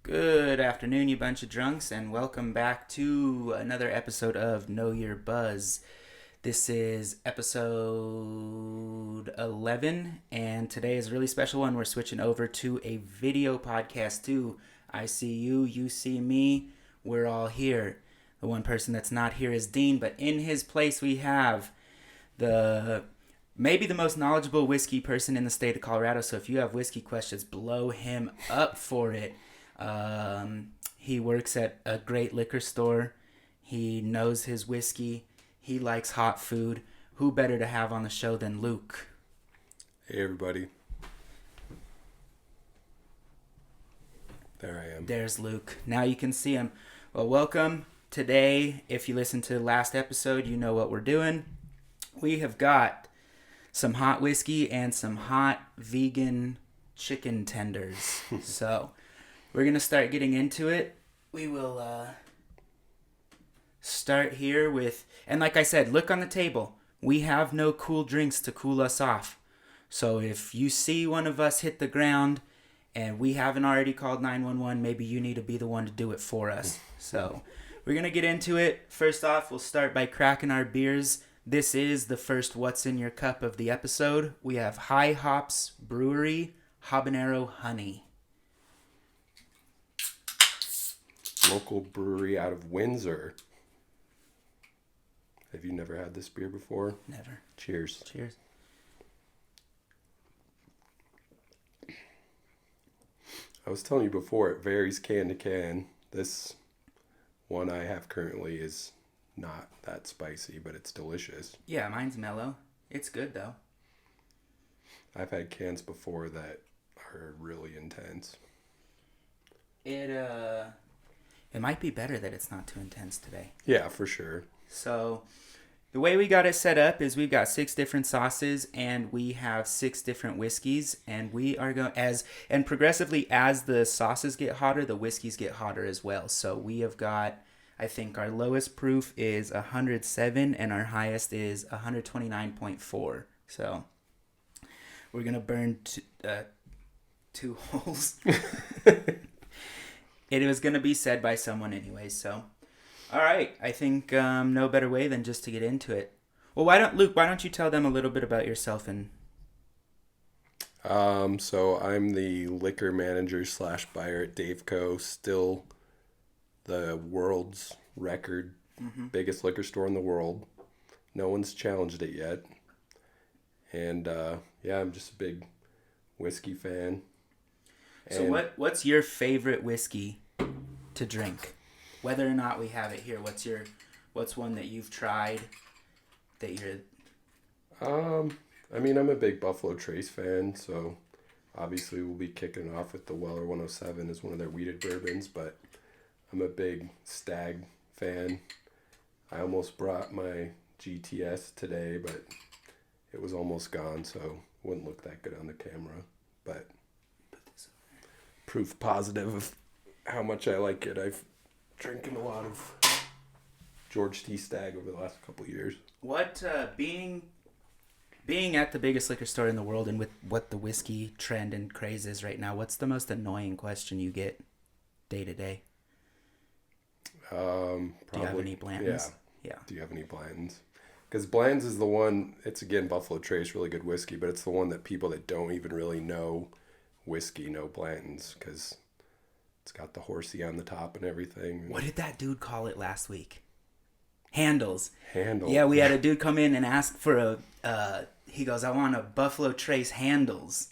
Good afternoon, you bunch of drunks, and welcome back to another episode of Know Your Buzz. This is episode 11, and today is a really special one. We're switching over to a video podcast too. I see you, you see me, we're all here. The one person that's not here is Dean, but in his place we have maybe the most knowledgeable whiskey person in the state of Colorado. So if you have whiskey questions, blow him up for it. He works at a great liquor store. He knows his whiskey. He likes hot food. Who better to have on the show than Luke? Hey, everybody. There I am. There's Luke. Now you can see him. Well, welcome. Today, if you listened to the last episode, you know what we're doing. We have got some hot whiskey and some hot vegan chicken tenders. So we're going to start getting into it. We will start here with, and like I said, look on the table. We have no cool drinks to cool us off. So if you see one of us hit the ground and we haven't already called 911, maybe you need to be the one to do it for us. So we're going to get into it. First off, we'll start by cracking our beers. This is the first What's in Your Cup of the episode. We have High Hops Brewery Habanero Honey. Local brewery out of Windsor. Have you never had this beer before? Never. Cheers. Cheers. I was telling you before, it varies can to can. This one I have currently is not that spicy, but it's delicious. Yeah, mine's mellow. It's good, though. I've had cans before that are really intense. It might be better that it's not too intense today. Yeah, for sure. So the way we got it set up is we've got 6 different sauces and we have 6 different whiskeys, and we are going and progressively as the sauces get hotter, the whiskeys get hotter as well. So we have got, I think our lowest proof is 107 and our highest is 129.4. So we're going to burn 2 holes. It was going to be said by someone anyway, so. All right, I think no better way than just to get into it. Well, why don't you tell them a little bit about yourself and... So I'm the liquor manager / buyer at Daveco, still the world's record biggest liquor store in the world. No one's challenged it yet. And yeah, I'm just a big whiskey fan. So what's your favorite whiskey to drink? Whether or not we have it here, what's one that you've tried that you're... I mean, I'm a big Buffalo Trace fan, so obviously we'll be kicking off with the Weller 107 as one of their wheated bourbons, but I'm a big Stag fan. I almost brought my GTS today, but it was almost gone, so wouldn't look that good on the camera, but proof positive of how much I like it. I've drinking a lot of George T. Stagg over the last couple of years. What being at the biggest liquor store in the world and with what the whiskey trend and craze is right now, what's the most annoying question you get day to day? Probably, do you have any Blantons? Yeah. Do you have any Blantons? Because Bland's is the one, it's again Buffalo Trace, really good whiskey, but it's the one that people that don't even really know whiskey know Blanton's, because it's got the horsey on the top and everything. What did that dude call it last week? Handles. Handle. Yeah, we had a dude come in and ask for he goes, I want a Buffalo Trace Handles.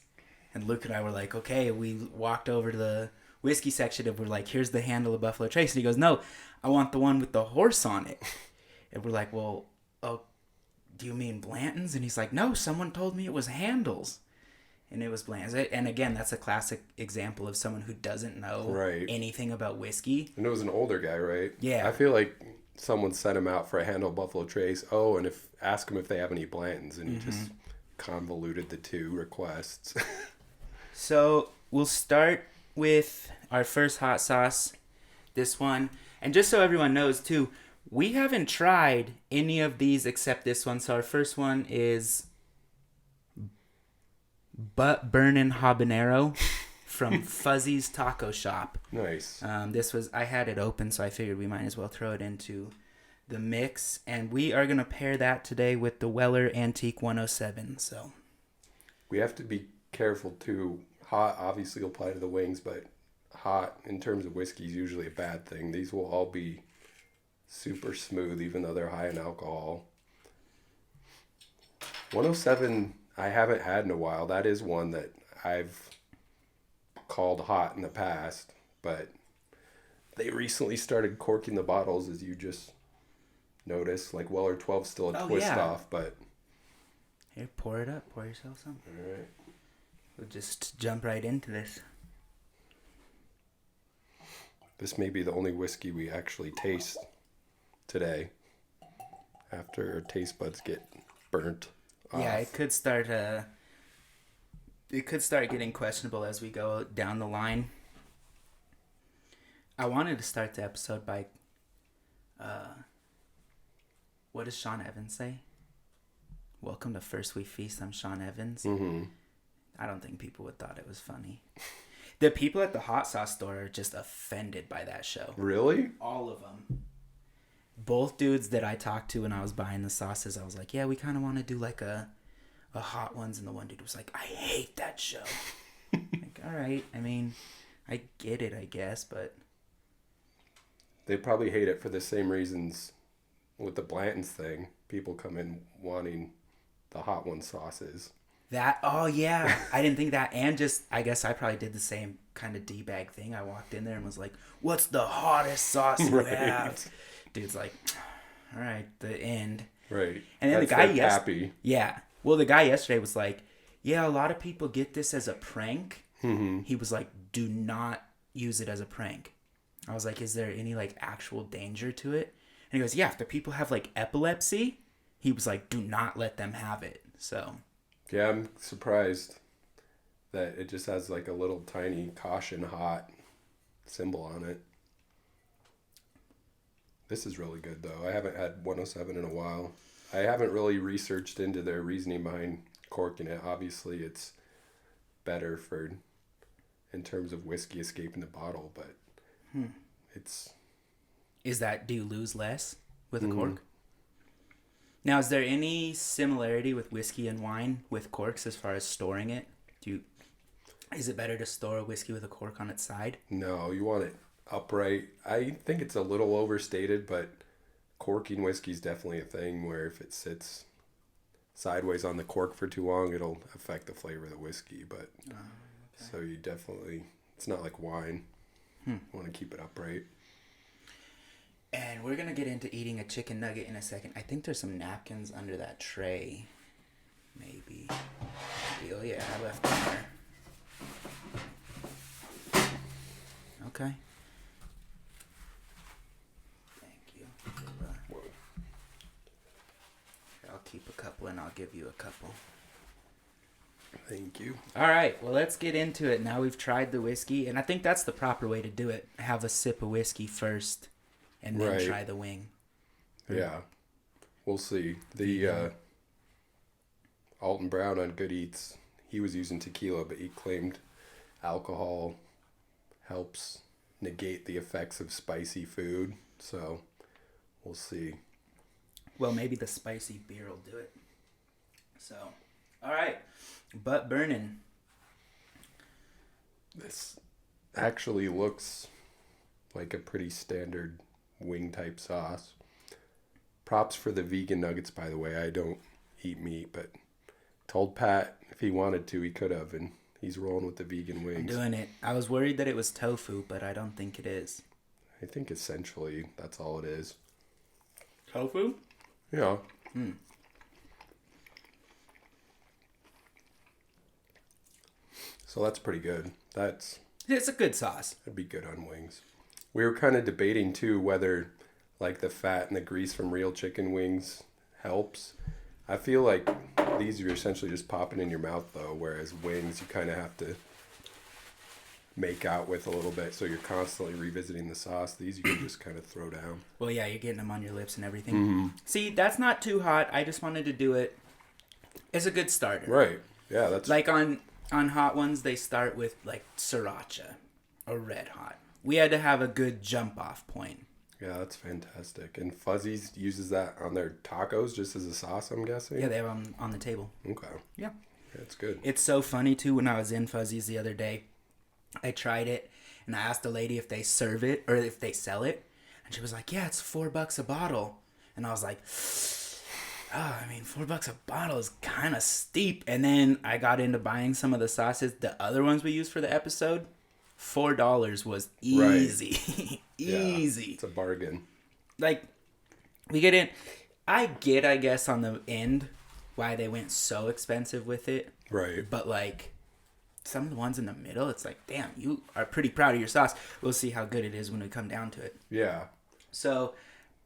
And Luke and I were like, okay. We walked over to the whiskey section and we're like, here's the handle of Buffalo Trace. And he goes, no, I want the one with the horse on it. And we're like, well, oh, do you mean Blanton's? And he's like, no, someone told me it was Handles. And it was Blanton's. And again, that's a classic example of someone who doesn't know anything about whiskey. And it was an older guy, right? Yeah. I feel like someone sent him out for a handle Buffalo Trace. Oh, and ask him if they have any Blantons. And he just convoluted the 2 requests. So we'll start with our first hot sauce. This one. And just so everyone knows, too, we haven't tried any of these except this one. So our first one is Butt Burnin' Habanero from Fuzzy's Taco Shop. Nice. I had it open, so I figured we might as well throw it into the mix. And we are going to pair that today with the Weller Antique 107. So we have to be careful too. Hot obviously will apply to the wings, but hot in terms of whiskey is usually a bad thing. These will all be super smooth, even though they're high in alcohol. 107 I haven't had in a while. That is one that I've called hot in the past, but they recently started corking the bottles, as you just noticed. Like Weller 12's still a twist off, but here, pour it up. Pour yourself some. All right. We'll just jump right into this. This may be the only whiskey we actually taste today after our taste buds get burnt off. Yeah, it could start getting questionable as we go down the line. I wanted to start the episode by what does Sean Evans say? Welcome to First We Feast. I'm Sean Evans. Mm-hmm. I don't think people would thought it was funny. The people at the hot sauce store are just offended by that show. Really? All of them. Both dudes that I talked to when I was buying the sauces, I was like, yeah, we kind of want to do like a hot ones. And the one dude was like, I hate that show. Like, all right. I mean, I get it, I guess, but... They probably hate it for the same reasons with the Blanton's thing. People come in wanting the hot one sauces. Oh yeah, I didn't think that. And just, I guess I probably did the same kind of D-bag thing. I walked in there and was like, what's the hottest sauce you have? Dude's like, all right, the end. Right. And then the guy yesterday. Yeah. Well, the guy yesterday was like, yeah, a lot of people get this as a prank. Mm-hmm. He was like, do not use it as a prank. I was like, is there any like actual danger to it? And he goes, yeah, if the people have like epilepsy, he was like, do not let them have it. So... Yeah, I'm surprised that it just has like a little tiny caution hot symbol on it. This is really good though. I haven't had 107 in a while. I haven't really researched into their reasoning behind corking it. Obviously it's better for in terms of whiskey escaping the bottle, but it's... do you lose less with a cork? Now, is there any similarity with whiskey and wine with corks as far as storing it? Is it better to store a whiskey with a cork on its side? No, you want it upright. I think it's a little overstated, but corking whiskey is definitely a thing where if it sits sideways on the cork for too long, it'll affect the flavor of the whiskey. But so you definitely, it's not like wine. You want to keep it upright. And we're going to get into eating a chicken nugget in a second. I think there's some napkins under that tray. Maybe. Oh, yeah, I left them there. Okay. Thank you. I'll keep a couple and I'll give you a couple. Thank you. All right, well, let's get into it. Now we've tried the whiskey, and I think that's the proper way to do it. Have a sip of whiskey first. And then try the wing. Yeah. We'll see. The Alton Brown on Good Eats, he was using tequila, but he claimed alcohol helps negate the effects of spicy food. So we'll see. Well, maybe the spicy beer will do it. So, all right. Butt burning. This actually looks like a pretty standard wing type sauce. Props for the vegan nuggets, by the way. I don't eat meat, but told Pat if he wanted to, he could have, and he's rolling with the vegan wings. I'm doing it. I was worried that it was tofu, but I don't think it is. I think essentially that's all it is. Tofu? Yeah. So that's pretty good. It's a good sauce. It'd be good on wings. We were kind of debating too whether like the fat and the grease from real chicken wings helps. I feel like these are essentially just popping in your mouth though, whereas wings you kind of have to make out with a little bit, so you're constantly revisiting the sauce. These you can just kind of throw down. Well, yeah, you're getting them on your lips and everything. See, that's not too hot. I just wanted to do it as a good starter. Right. Yeah, that's like on On hot ones, they start with like sriracha or red hot. We had to have a good jump off point. Yeah, that's fantastic. And Fuzzy's uses that on their tacos just as a sauce, I'm guessing? Yeah, they have them on the table. Okay. Yeah. That's good. It's so funny, too, when I was in Fuzzy's the other day. I tried it, and I asked the lady if they serve it or if they sell it. And she was like, yeah, it's $4 a bottle. And I was like, oh, I mean, $4 a bottle is kind of steep. And then I got into buying some of the sauces, the other ones we used for the episode. $4 was easy. Right. Easy. Yeah, it's a bargain. Like, we get in. I guess, on the end why they went so expensive with it. Right. But, like, some of the ones in the middle, it's like, damn, you are pretty proud of your sauce. We'll see how good it is when we come down to it. Yeah. So,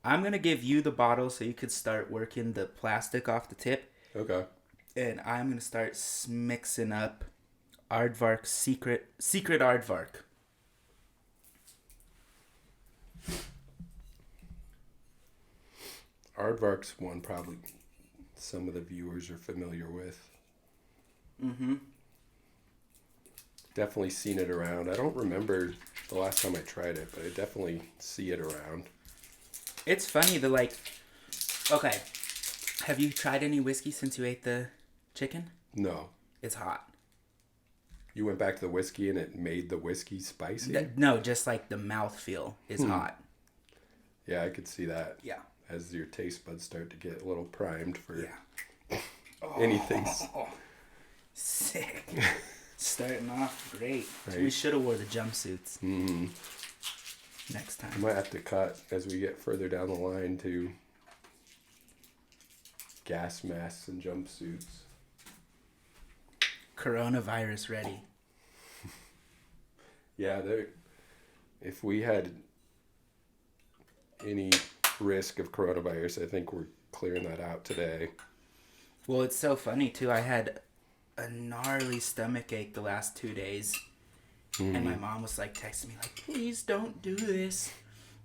I'm going to give you the bottle so you could start working the plastic off the tip. Okay. And I'm going to start mixing up Aardvark's secret Aardvark. Aardvark's one probably some of the viewers are familiar with. Mm-hmm. Definitely seen it around. I don't remember the last time I tried it, but I definitely see it around. It's funny, okay, have you tried any whiskey since you ate the chicken? No. It's hot. You went back to the whiskey and it made the whiskey spicy? No, just like the mouthfeel is hot. Yeah, I could see that. Yeah. As your taste buds start to get a little primed for Yeah. anything. Sick. Starting off great. Right. We should have wore the jumpsuits. Mm-hmm. Next time. I might have to cut as we get further down the line to gas masks and jumpsuits. Coronavirus ready. Yeah, if we had any risk of coronavirus, I think we're clearing that out today. Well, it's so funny too. I had a gnarly stomach ache the last 2 days, and my mom was like texting me like, "Please don't do this.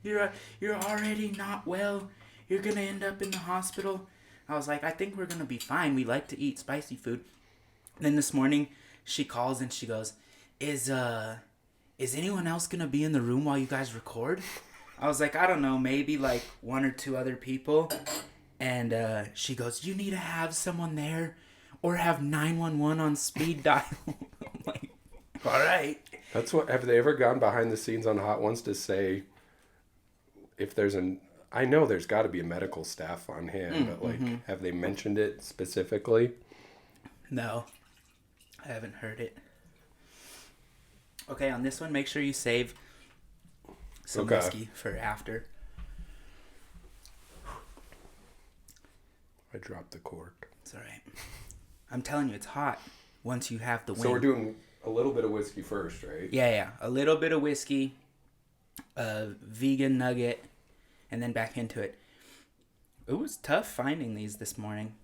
You're already not well. You're gonna end up in the hospital." I was like, "I think we're gonna be fine. We like to eat spicy food." And then this morning, she calls and she goes, "Is anyone else gonna be in the room while you guys record?" I was like, "I don't know, maybe like 1 or 2 other people." And she goes, "You need to have someone there, or have 911 on speed dial." I'm like, "All right." That's what. Have they ever gone behind the scenes on Hot Ones to say if there's I know there's got to be a medical staff on hand, but like, have they mentioned it specifically? No, I haven't heard it. Okay, on this one, make sure you save some whiskey for after. I dropped the cork. It's all right. I'm telling you, it's hot once you have the wing. So we're doing a little bit of whiskey first, right? Yeah. A little bit of whiskey, a vegan nugget, and then back into it. It was tough finding these this morning.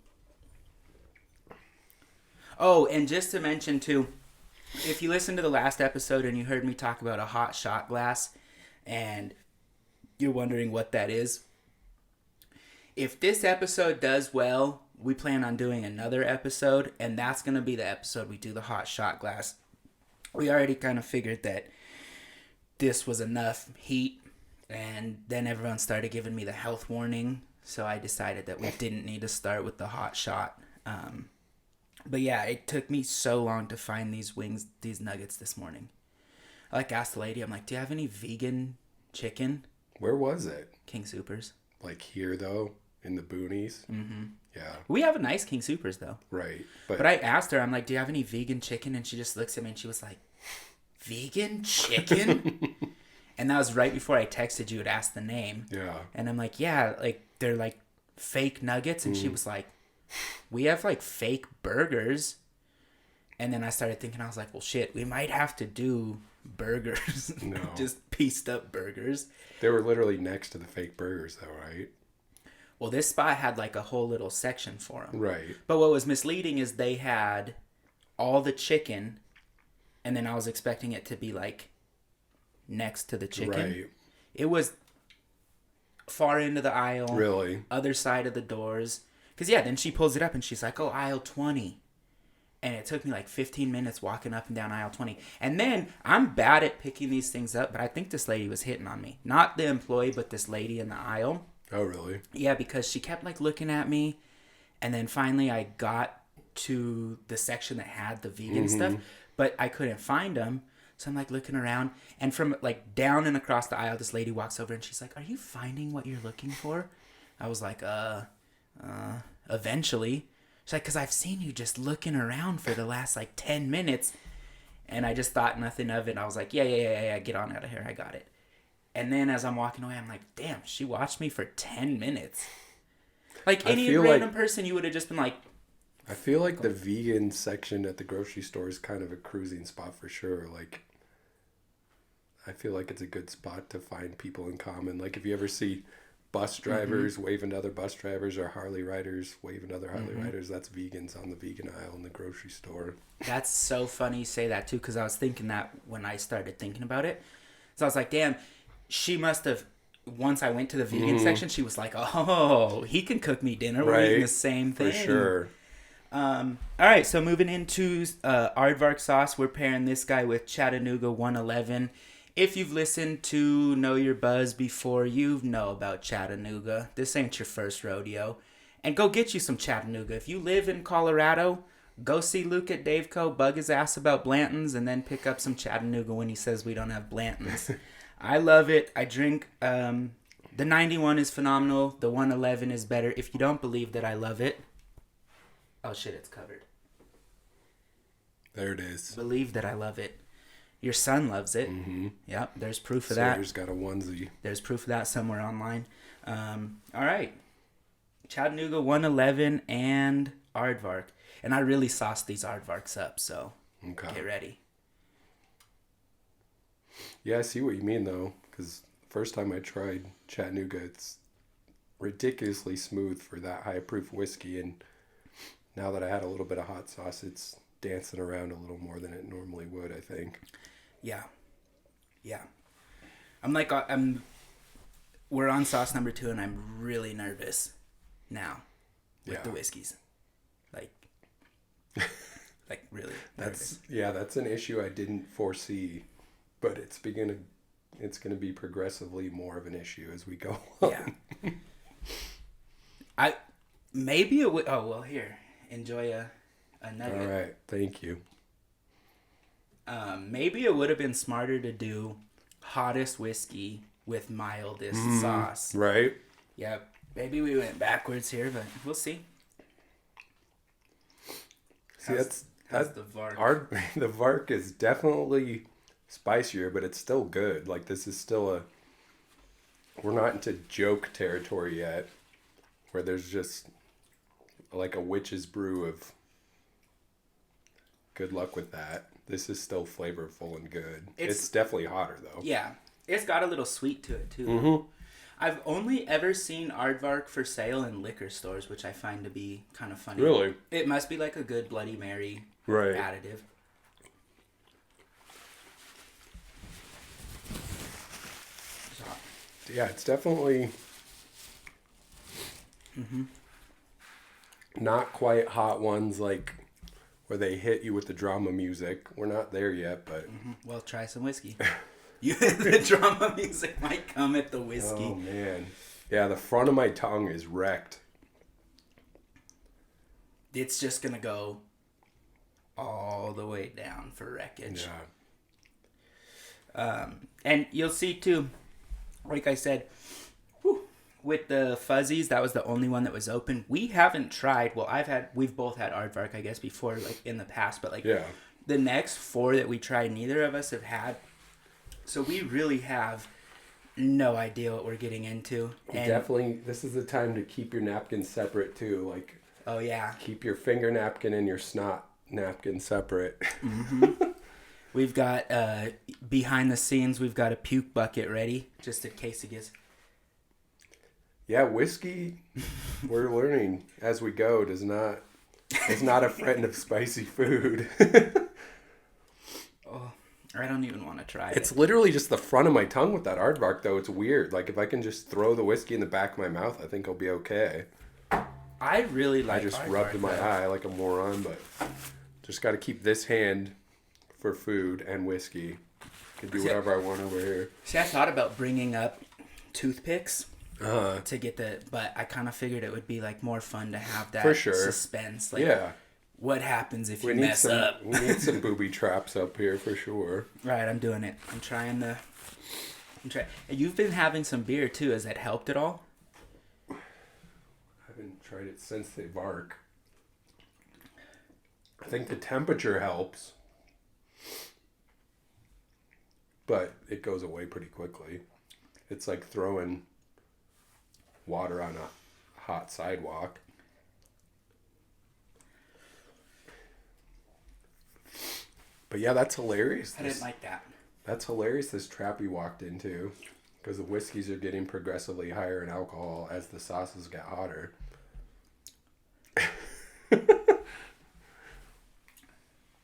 Oh, and just to mention, too, if you listened to the last episode and you heard me talk about a hot shot glass, and you're wondering what that is, if this episode does well, we plan on doing another episode, and that's going to be the episode we do the hot shot glass. We already kind of figured that this was enough heat, and then everyone started giving me the health warning, so I decided that we didn't need to start with the hot shot. But yeah, it took me so long to find these nuggets this morning. I asked the lady, I'm like, "Do you have any vegan chicken?" Where was it? King Soopers. Like here though, in the boonies. Mm-hmm. Yeah. We have a nice King Soopers though. Right. But I asked her, I'm like, "Do you have any vegan chicken?" And she just looks at me and she was like, "Vegan chicken?" And that was right before I texted you and asked the name. Yeah. And I'm like, "Yeah, like they're like fake nuggets." And she was like, "We have like fake burgers." And then I started thinking, I was like, well, shit, we might have to do burgers. No. Just pieced up burgers. They were literally next to the fake burgers though, right? Well, this spot had like a whole little section for them. Right. But what was misleading is they had all the chicken, and then I was expecting it to be like next to the chicken. Right. It was far into the aisle. Really? Other side of the doors. Because, yeah, then she pulls it up and she's like, "Oh, aisle 20. And it took me like 15 minutes walking up and down aisle 20. And then I'm bad at picking these things up, but I think this lady was hitting on me. Not the employee, but this lady in the aisle. Oh, really? Yeah, because she kept like looking at me. And then finally I got to the section that had the vegan stuff, but I couldn't find them. So I'm like looking around, and from like down and across the aisle, this lady walks over and she's like, "Are you finding what you're looking for?" I was like, eventually. She's like, "'Cause I've seen you just looking around for the last like 10 minutes. And I just thought nothing of it. I was like, yeah, get on out of here. I got it. And then as I'm walking away, I'm like, damn, she watched me for 10 minutes. Like any random person, you would have just been like... I feel like the vegan section at the grocery store is kind of a cruising spot for sure. Like, I feel like it's a good spot to find people in common. Like if you ever see bus drivers waving to other bus drivers, or Harley riders waving to other Harley riders, that's vegans on the vegan aisle in the grocery store. That's so funny you say that too, because I was thinking that when I started thinking about it. So I was like, damn, she must have, once I went to the vegan section, she was like, oh, he can cook me dinner. We're eating the same thing. For sure. All right, so moving into aardvark sauce, we're pairing this guy with Chattanooga 111. If you've listened to Know Your Buzz before, you know about Chattanooga. This ain't your first rodeo. And go get you some Chattanooga. If you live in Colorado, go see Luke at Daveco, bug his ass about Blanton's, and then pick up some Chattanooga when he says we don't have Blanton's. I love it. I drink... the 91 is phenomenal. The 111 is better. If you don't believe that I love it... Oh, shit, it's covered. There it is. Believe that I love it. Your son loves it. Yep, there's proof of that. Sawyer's got a onesie. There's proof of that somewhere online. All right. Chattanooga 111 and aardvark. And I really sauced these aardvarks up, so get ready. Yeah, I see what you mean, though, because first time I tried Chattanooga, it's ridiculously smooth for that high proof whiskey, and now that I had a little bit of hot sauce, it's dancing around a little more than it normally would, I think. Yeah. We're on sauce number 2, and I'm really nervous now with the whiskeys. Like really nervous. That's an issue I didn't foresee, but it's going to be progressively more of an issue as we go on. Yeah. Maybe it would... Oh, well, here. Enjoy a nugget. All right. Thank you. Maybe it would have been smarter to do hottest whiskey with mildest sauce. Right? Yeah. Maybe we went backwards here, but we'll see. See, that's the Vark. The Vark is definitely spicier, but it's still good. Like, this is still we're not into joke territory yet, where there's just like a witch's brew of good luck with that. This is still flavorful and good. It's definitely hotter, though. Yeah. It's got a little sweet to it, too. I've only ever seen aardvark for sale in liquor stores, which I find to be kind of funny. Really? It must be like a good Bloody Mary additive. Yeah, it's definitely not quite hot ones like where they hit you with the drama music. We're not there yet, but... Well, try some whiskey. The drama music might come at the whiskey. Oh, man. Yeah, the front of my tongue is wrecked. It's just going to go all the way down for wreckage. Yeah. And you'll see, too, like I said, with the fuzzies, that was the only one that was open. We haven't tried, we've both had aardvark, I guess, before, like, in the past, but, like, the next 4 that we tried, neither of us have had. So we really have no idea what we're getting into. And definitely, this is the time to keep your napkins separate, too. Like, oh, yeah. Keep your finger napkin and your snot napkin separate. We've got, behind the scenes, we've got a puke bucket ready, just in case it gets... Yeah, whiskey, we're learning as we go, is not a friend of spicy food. Oh, I don't even want to try it. It's literally just the front of my tongue with that aardvark, though. It's weird. Like, if I can just throw the whiskey in the back of my mouth, I think I'll be okay. I really like I just aardvark, rubbed my eye like a moron, but Just got to keep this hand for food and whiskey. Can do whatever I want over here. See, I thought about bringing up toothpicks Uh-huh. to get but I kind of figured it would be like more fun to have that For sure. suspense. Like, Yeah. what happens if you need mess up? We need some booby traps up here for sure. Right, I'm doing it. I'm trying. You've been having some beer too. Has that helped at all? I haven't tried it since the Vark. I think the temperature helps. But it goes away pretty quickly. It's like throwing water on a hot sidewalk. But yeah, that's hilarious. I didn't like that. That's hilarious, this trap we walked into. Because the whiskeys are getting progressively higher in alcohol as the sauces get hotter.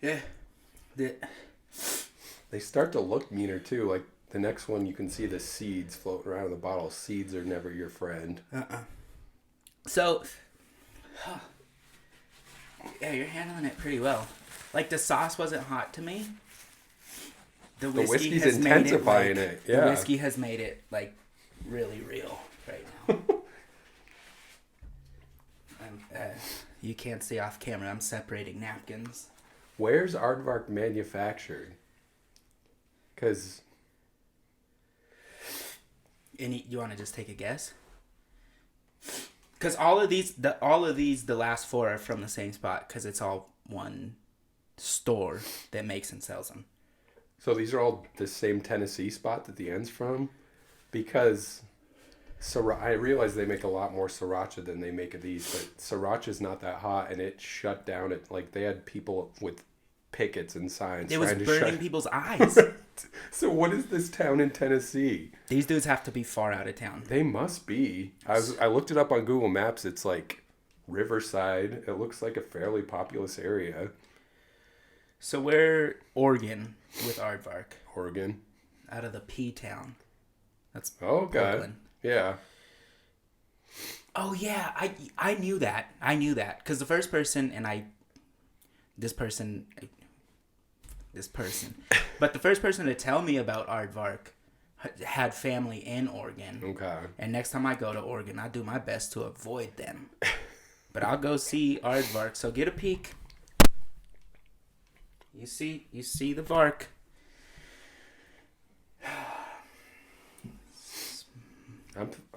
Yeah. They start to look meaner too. Like the next one, you can see the seeds floating around in the bottle. Seeds are never your friend. So, yeah, you're handling it pretty well. Like, the sauce wasn't hot to me. The whiskey's has intensifying made it. Yeah. The whiskey has made it, like, really real right now. You can't see off camera. I'm separating napkins. Where's Aardvark manufactured? Because... You want to just take a guess? Because all of these, the last four are from the same spot. Because it's all one store that makes and sells them. So these are all the same Tennessee spot that the end's from? Because I realize they make a lot more sriracha than they make of these, but sriracha's not that hot, and it shut down. Like, they had people with pickets and signs. It was burning people's eyes. So what is this town in Tennessee? These dudes have to be far out of town. They must be. I looked it up on Google Maps. It's like Riverside. It looks like a fairly populous area. So we're Oregon with Aardvark. Oregon. Out of the P-town. That's okay. Oakland. Yeah. Oh, yeah. I knew that. Because the first person, but the first person to tell me about Aardvark had family in Oregon. Okay. And next time I go to Oregon, I do my best to avoid them. But I'll go see Aardvark. So get a peek. You see the Vark.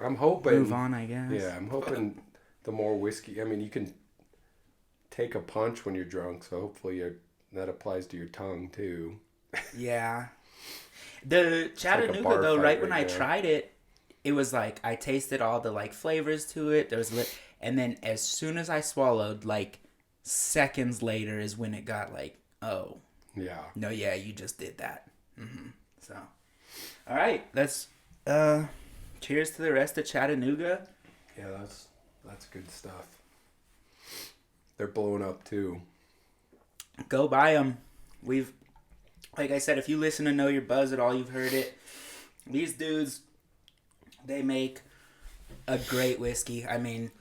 I'm hoping. Move on, I guess. Yeah, I'm hoping the more whiskey. I mean, you can take a punch when you're drunk, so hopefully that applies to your tongue too. Yeah. The Chattanooga like though, right when now. I tried it, it was like I tasted all the like flavors to it. There was and then as soon as I swallowed, like seconds later is when it got like, oh. Yeah. No, yeah, you just did that. Mm-hmm. So, all right, let's cheers to the rest of Chattanooga. Yeah, that's good stuff. They're blowing up too. Go buy them. Like I said, if you listen to Know Your Buzz at all, you've heard it. These dudes, they make a great whiskey. I mean,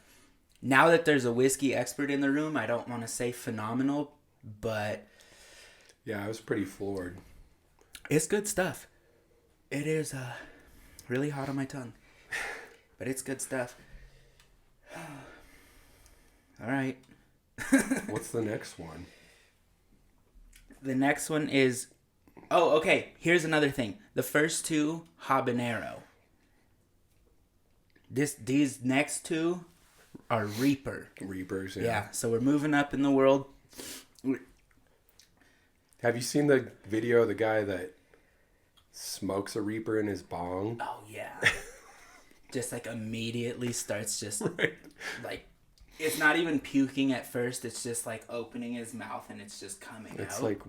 now that there's a whiskey expert in the room, I don't want to say phenomenal, but yeah, I was pretty floored. It's good stuff. It is really hot on my tongue, but it's good stuff. All right. What's the next one? The next one is... Oh, okay. Here's another thing. The first two, habanero. These next two are Reaper. Reapers, yeah. Yeah, so we're moving up in the world. Have you seen the video of the guy that smokes a Reaper in his bong? Oh, yeah. Just like immediately starts just right. like... It's not even puking at first. It's just like opening his mouth and it's just coming out. It's like,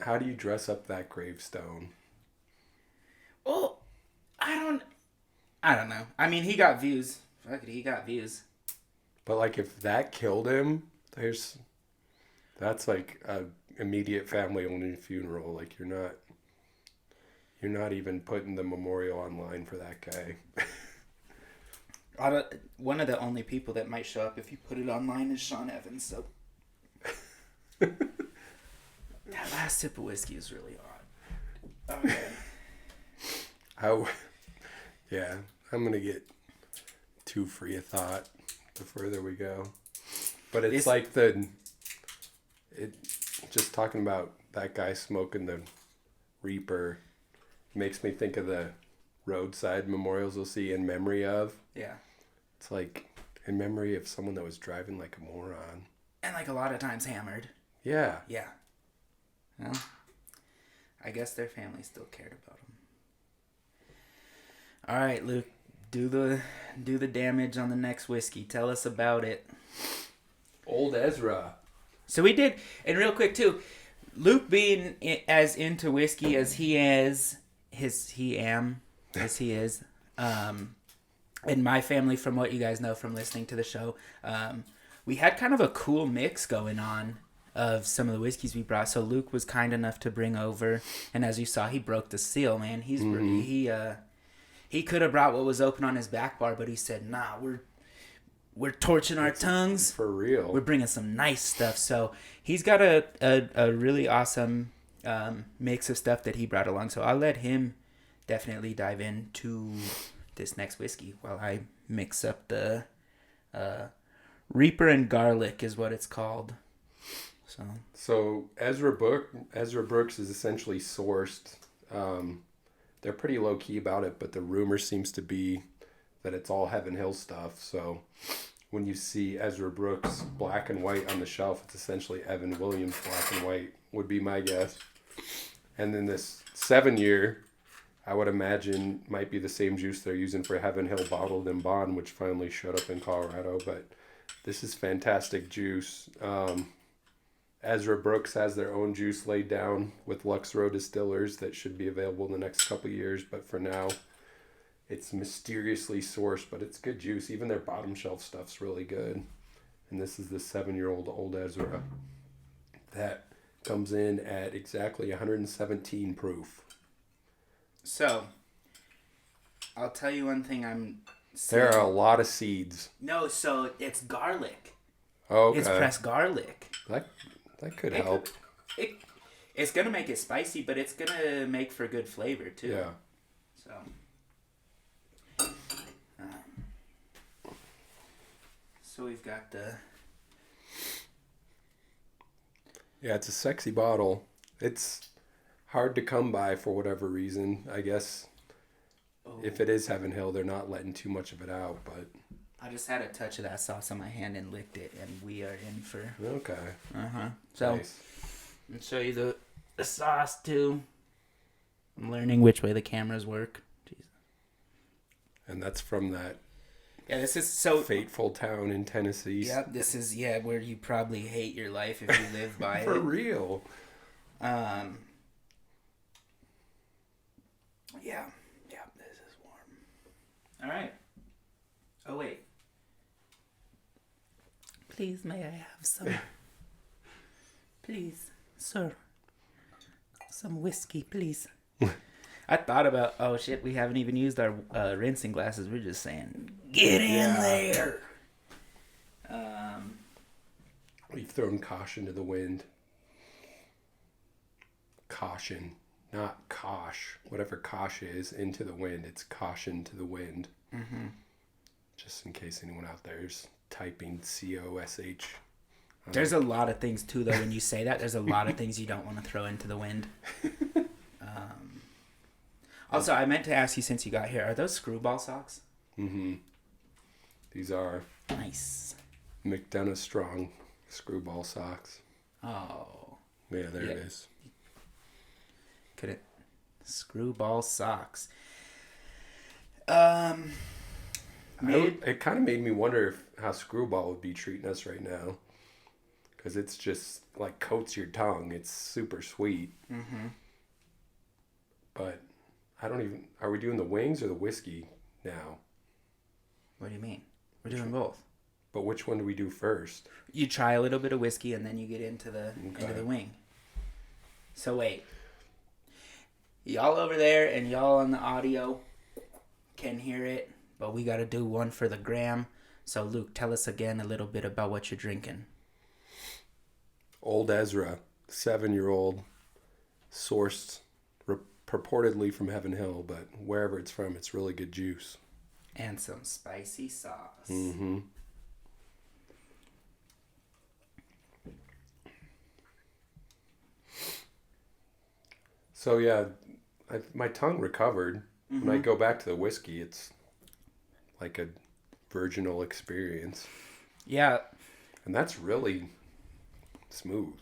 how do you dress up that gravestone? Well, I don't know. I mean, he got views. Fuck it, he got views. But like, if that killed him, that's like a immediate family only funeral. Like, you're not even putting the memorial online for that guy. One of the only people that might show up if you put it online is Sean Evans. So That last sip of whiskey is really odd. Okay. Yeah, I'm going to get too free of thought the further we go. But it's like just talking about that guy smoking the Reaper makes me think of the roadside memorials we'll see in memory of. Yeah. It's like in memory of someone that was driving like a moron. And like a lot of times hammered. Yeah. Yeah. Well, I guess their family still cared about them. All right, Luke, do the damage on the next whiskey. Tell us about it. Old Ezra. So we did, and real quick too, Luke being as into whiskey as he is, and my family, from what you guys know from listening to the show, we had kind of a cool mix going on of some of the whiskeys we brought. So Luke was kind enough to bring over, and as you saw, he broke the seal, man. He could have brought what was open on his back bar, but he said, "Nah, we're torching our tongues for real. We're bringing some nice stuff." So he's got a really awesome mix of stuff that he brought along. So I'll let him definitely dive into this next whiskey while I mix up the Reaper and Garlic is what it's called. So Ezra Brooks is essentially sourced. They're pretty low key about it, but the rumor seems to be that it's all Heaven Hill stuff. So when you see Ezra Brooks black and white on the shelf, it's essentially Evan Williams black and white would be my guess. And then this 7-year, I would imagine might be the same juice they're using for Heaven Hill Bottled and Bond, which finally showed up in Colorado. But this is fantastic juice. Ezra Brooks has their own juice laid down with Lux Row Distillers that should be available in the next couple of years. But for now, it's mysteriously sourced, but it's good juice. Even their bottom shelf stuff's really good. And this is the 7-year-old Old Ezra that comes in at exactly 117 proof. So, I'll tell you one thing I'm seeing. There are a lot of seeds. No, so it's garlic. Okay. It's pressed garlic. That could help. It's going to make it spicy, but it's going to make for good flavor, too. Yeah. So we've got the... Yeah, it's a sexy bottle. It's hard to come by for whatever reason. I guess if it is Heaven Hill, they're not letting too much of it out, but... I just had a touch of that sauce on my hand and licked it, and we are in for... Okay. So, nice. I'll show you the sauce, too. I'm learning which way the cameras work. Jeez. And that's from that... Yeah, this is so... fateful town in Tennessee. Yeah, this is, where you probably hate your life if you live by For it. real. Yeah, this is warm. All right. Oh, wait. Please, may I have some? Please, sir. Some whiskey, please. I thought about, oh shit, we haven't even used our rinsing glasses. We're just saying, get in there. We've thrown caution to the wind. Caution, not kosh. Whatever kosh is, into the wind. It's caution to the wind. Mm-hmm. Just in case anyone out there is typing COSH. There's a lot of things, too, though, when you say that. There's a lot of things you don't want to throw into the wind. Also, I meant to ask you since you got here, are those screwball socks? Mm-hmm. These are nice McDonough Strong screwball socks. Oh. Yeah, there it is. Could it? Screwball socks. It kind of made me wonder how Screwball would be treating us right now. Because it's just, like, coats your tongue. It's super sweet. Mm-hmm. But I don't even... Are we doing the wings or the whiskey now? What do you mean? We're doing both. But which one do we do first? You try a little bit of whiskey and then you get into the wing. So wait. Y'all over there and y'all on the audio can hear it, but we got to do one for the gram. So Luke, tell us again a little bit about what you're drinking. Old Ezra, 7-year-old, sourced purportedly from Heaven Hill, but wherever it's from, it's really good juice. And some spicy sauce. Mm-hmm. So yeah, my tongue recovered. Mm-hmm. When I go back to the whiskey, it's like a virginal experience. Yeah. And that's really smooth.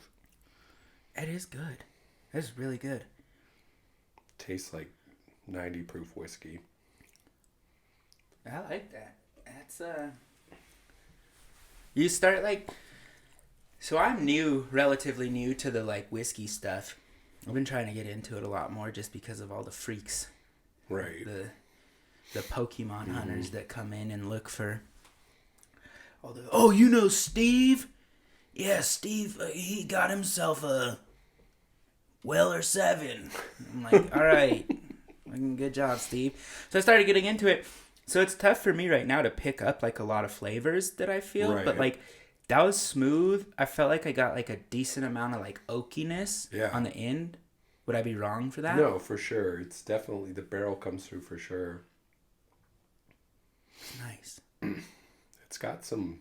It is good. It's really good. Tastes like 90 proof whiskey. I like that. That's you start like, so I'm relatively new to the like whiskey stuff. I've been trying to get into it a lot more just because of all the freaks. Right. The Pokemon hunters that come in and look for all the, oh, you know Steve? Yeah, Steve, he got himself a Weller 7. I'm like, all right. Good job, Steve. So I started getting into it. So it's tough for me right now to pick up like a lot of flavors that I feel. Right. But like that was smooth. I felt like I got like a decent amount of like oakiness on the end. Would I be wrong for that? No, for sure. It's definitely, the barrel comes through for sure. Nice. It's got some,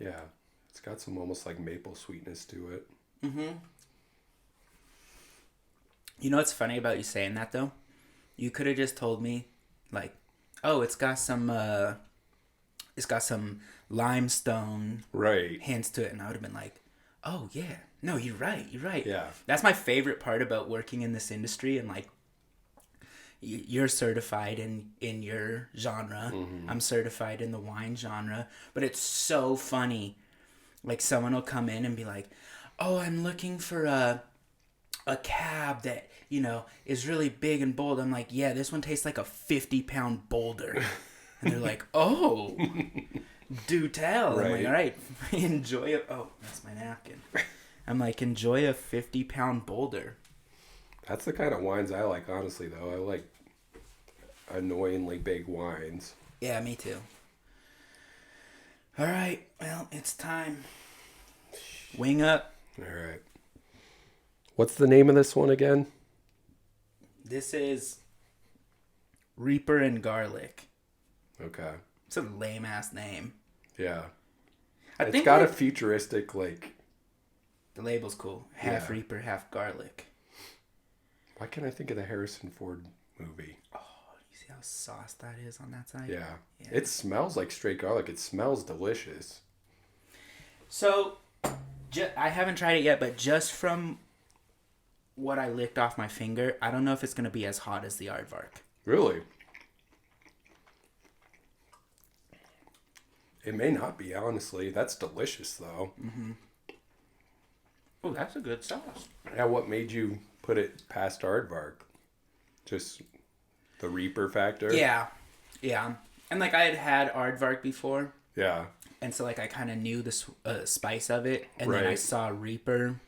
it's got some almost like maple sweetness to it. Mm-hmm. You know what's funny about you saying that though? You could have just told me, like, oh, it's got some limestone hints to it, and I would have been like, oh yeah, no, you're right. Yeah. That's my favorite part about working in this industry, and like, you're certified in your genre. Mm-hmm. I'm certified in the wine genre, but it's so funny. Like someone will come in and be like, oh, I'm looking for a cab that, you know, is really big and bold. I'm like, yeah, this one tastes like a 50-pound boulder. And they're like, oh, do tell. Right. I'm like, all right, enjoy it. Oh, that's my napkin. I'm like, enjoy a 50-pound boulder. That's the kind of wines I like, honestly, though. I like annoyingly big wines. Yeah, me too. All right, well, it's time. Wing up. All right. What's the name of this one again? This is Reaper and Garlic. Okay. It's a lame-ass name. Yeah. It's think got a futuristic, like... The label's cool. Half Reaper, half Garlic. Why can't I think of the Harrison Ford movie? Oh, you see how sauced that is on that side? Yeah. It smells like straight garlic. It smells delicious. So, I haven't tried it yet, but just from what I licked off my finger, I don't know if it's going to be as hot as the Aardvark. Really? It may not be, honestly. That's delicious, though. Mm-hmm. Oh, that's a good sauce. Yeah, what made you put it past Aardvark? Just the Reaper factor? Yeah. And, like, I had Aardvark before. Yeah. And so, like, I kind of knew the spice of it. And then I saw Reaper.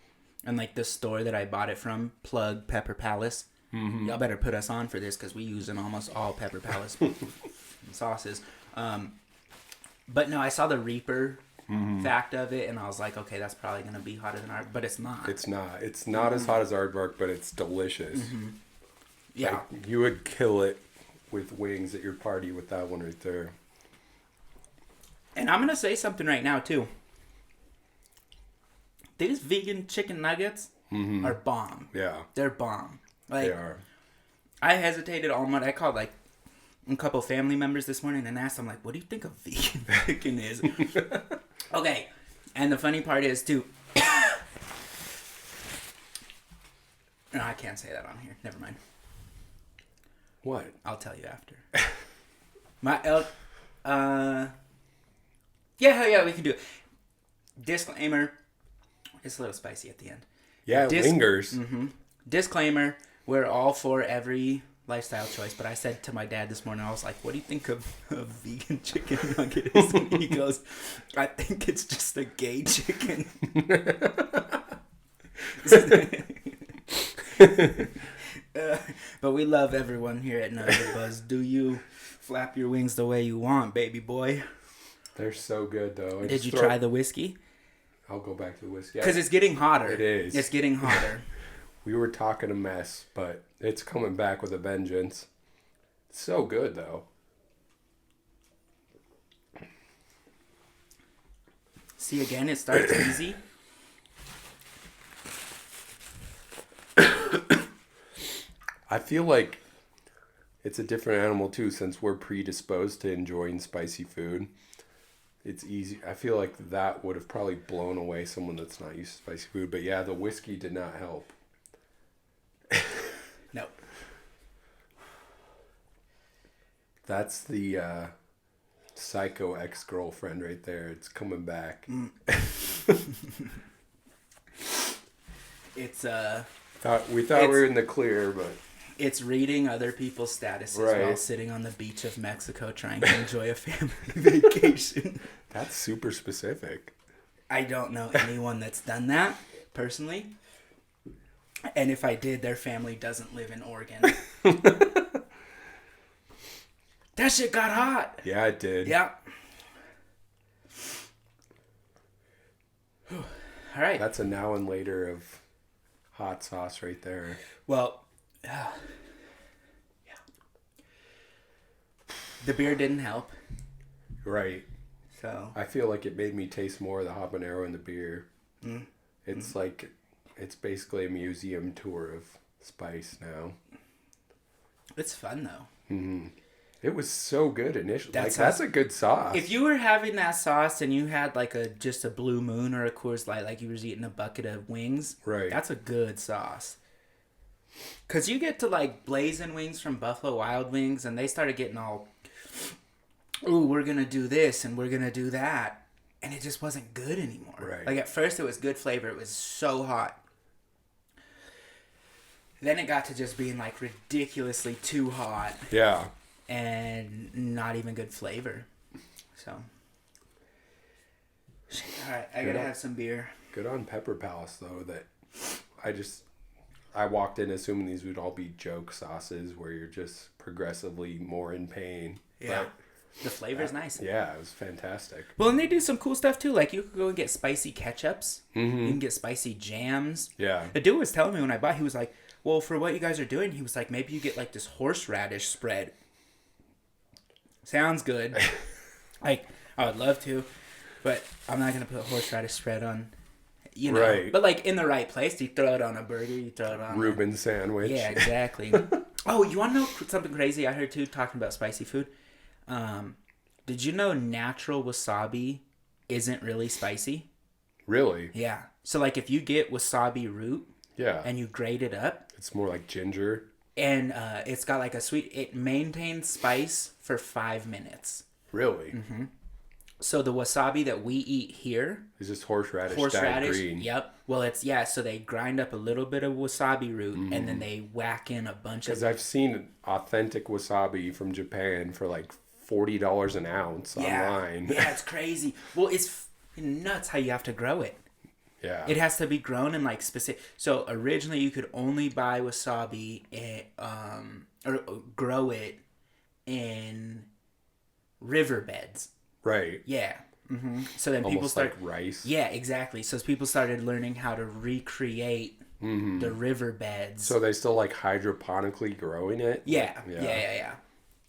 And, like, the store that I bought it from, plug Pepper Palace. Mm-hmm. Y'all better put us on for this because we use in almost all Pepper Palace sauces. But, no, I saw the Reaper fact of it, and I was like, okay, that's probably going to be hotter than Aardvark. But it's not. It's not. It's not as hot as Aardvark, but it's delicious. Mm-hmm. Yeah. Like, you would kill it with wings at your party with that one right there. And I'm going to say something right now, too. These vegan chicken nuggets are bomb. Yeah. They're bomb. Like, they are. I hesitated all month. I called, like, a couple family members this morning and asked them, like, what do you think a vegan chicken is? Okay. And the funny part is, too... No, I can't say that on here. Never mind. What? I'll tell you after. Yeah, we can do it. Disclaimer. It's a little spicy at the end. Yeah, it lingers. Mm-hmm. Disclaimer. We're all for every lifestyle choice, but I said to my dad this morning, I was like, what do you think of a vegan chicken nugget is? And he goes, I think it's just a gay chicken. But we love everyone here at Nugget Buzz. Do you flap your wings the way you want, baby boy? They're so good, though. Did you try the whiskey? I'll go back to the whiskey. Because it's getting hotter. It is. It's getting hotter. We were talking a mess, but it's coming back with a vengeance. It's so good, though. See, again, it starts easy. I feel like it's a different animal, too, since we're predisposed to enjoying spicy food. It's easy. I feel like that would have probably blown away someone that's not used to spicy food. But yeah, the whiskey did not help. No. That's the psycho ex-girlfriend right there. It's coming back. It's We thought we were in the clear, but it's reading other people's statuses Right. while sitting on the beach of Mexico trying to enjoy a family vacation. that's super specific. I don't know anyone that's done that personally. And if I did, their family doesn't live in Oregon. That shit got hot. Yeah, it did. Yeah. All right. That's a now and later of hot sauce right there. Well, yeah. The beer didn't help. Right. So I feel like it made me taste more of the habanero in the beer. It's like, it's basically a museum tour of spice now. it's fun though. It was so good initially. That's That's a good sauce. If you were having that sauce and you had like just a Blue Moon or a Coors Light, like you was eating a bucket of wings, Right. That's a good sauce. Cause you get to like blazing wings from Buffalo Wild Wings, and they started getting all, ooh, we're gonna do this and we're gonna do that, and it just wasn't good anymore. Right. Like at first it was good flavor, it was so hot. Then it got to just being like ridiculously too hot. Yeah. And not even good flavor. So, all right, I gotta have some beer. Good on Pepper Palace, though, that I walked in assuming these would all be joke sauces where you're just progressively more in pain. Yeah. The flavor's nice. Yeah, it was fantastic. Well, and they do some cool stuff too. Like you could go and get spicy ketchups. You can get spicy jams. Yeah. The dude was telling me when I bought, he was like, well, for what you guys are doing, he was like, maybe you get like this horseradish spread. Sounds good. Like, I would love to, but I'm not going to put horseradish spread on, you know. Right. But like in the right place, you throw it on a burger, you throw it on Reuben sandwich. Yeah, exactly. Oh, you want to know something crazy I heard too, talking about spicy food? Did you know natural wasabi isn't really spicy? Really? Yeah. So like if you get wasabi root Yeah. and you grate it up, It's more like ginger. and it's got like a sweet, it maintains spice for 5 minutes. Really? So the wasabi that we eat here, It's just horseradish dyed green. yep. Well, it's, yeah, so they grind up a little bit of wasabi root and then they whack in a bunch Because of... I've seen authentic wasabi from Japan for like $40 an ounce online. Yeah, it's crazy. Well, it's nuts how you have to grow it. Yeah. It has to be grown in like specific. So originally you could only buy wasabi or grow it in riverbeds. Right. Yeah. So then people Almost start. like rice. Yeah, exactly. So people started learning how to recreate the riverbeds. So they still like hydroponically growing it? Yeah.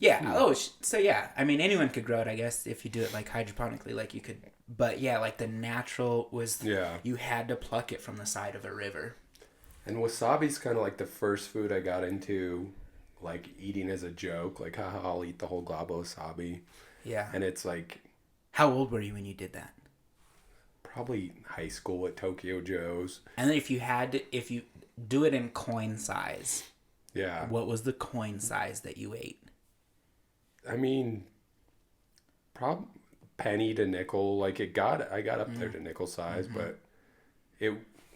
Yeah. Oh, so yeah. I mean, anyone could grow it, I guess, if you do it like hydroponically, like you could. But yeah, like the natural was. Yeah. You had to pluck it from the side of a river. And wasabi's kind of like the first food I got into, like eating as a joke. Like, haha, I'll eat the whole glob of wasabi. Yeah. And it's like How old were you when you did that? probably high school at Tokyo Joe's. And then if you do it in coin size, Yeah. what was the coin size that you ate? I mean, penny to nickel. Like I got up there to nickel size, but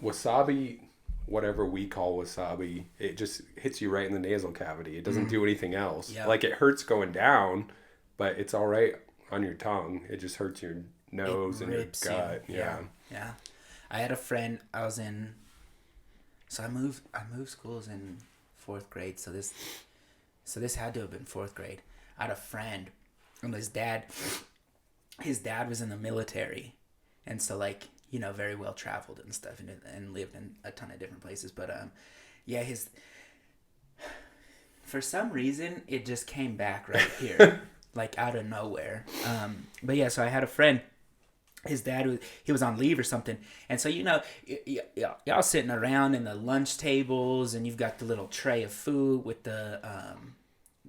wasabi, whatever we call wasabi, it just hits you right in the nasal cavity. It doesn't do anything else. Yep. Like it hurts going down, but it's all right on your tongue. It just hurts your nose and your rips you. gut. Yeah. Yeah. I had a friend. I moved schools in 4th grade. So this had to have been 4th grade. I had a friend, and his dad was in the military, and so like very well traveled and stuff, and lived in a ton of different places. But yeah, for some reason it just came back right here, like out of nowhere. But yeah, so I had a friend. His dad he was on leave or something, and so y'all sitting around in the lunch tables, and you've got the little tray of food with the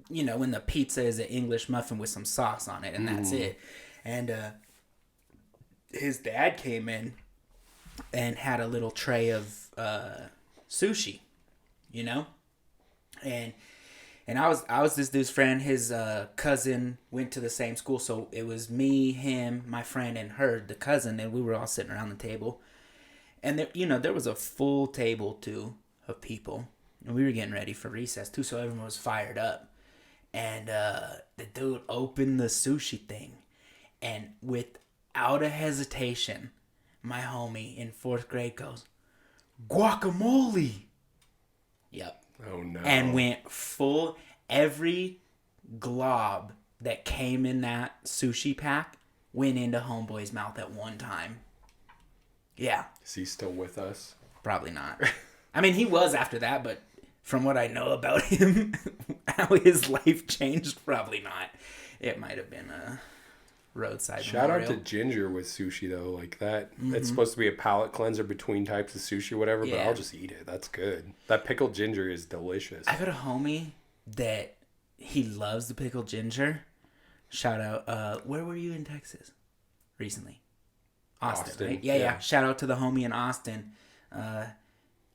when the pizza is an English muffin with some sauce on it, and that's it. And his dad came in and had a little tray of sushi, and I was this dude's friend. His cousin went to the same school, so it was me, him, my friend, and her, the cousin, and we were all sitting around the table. And there was a full table too of people, and we were getting ready for recess too, so everyone was fired up. And the dude opened the sushi thing, and without a hesitation, my homie in 4th grade goes, "Guacamole!" Yep. Oh no. And went full, every glob that came in that sushi pack went into homeboy's mouth at one time. Yeah. Is he still with us? Probably not. I mean, he was after that, but from what I know about him, how his life changed, probably not. It might have been a roadside Shout memorial. out to Ginger with sushi though, like that. It's supposed to be a palate cleanser between types of sushi or whatever, but I'll just eat it. That's good. That pickled ginger is delicious. I got a homie that he loves the pickled ginger. Shout out. Where were you in Texas recently? Austin. Right? Yeah. Shout out to the homie in Austin.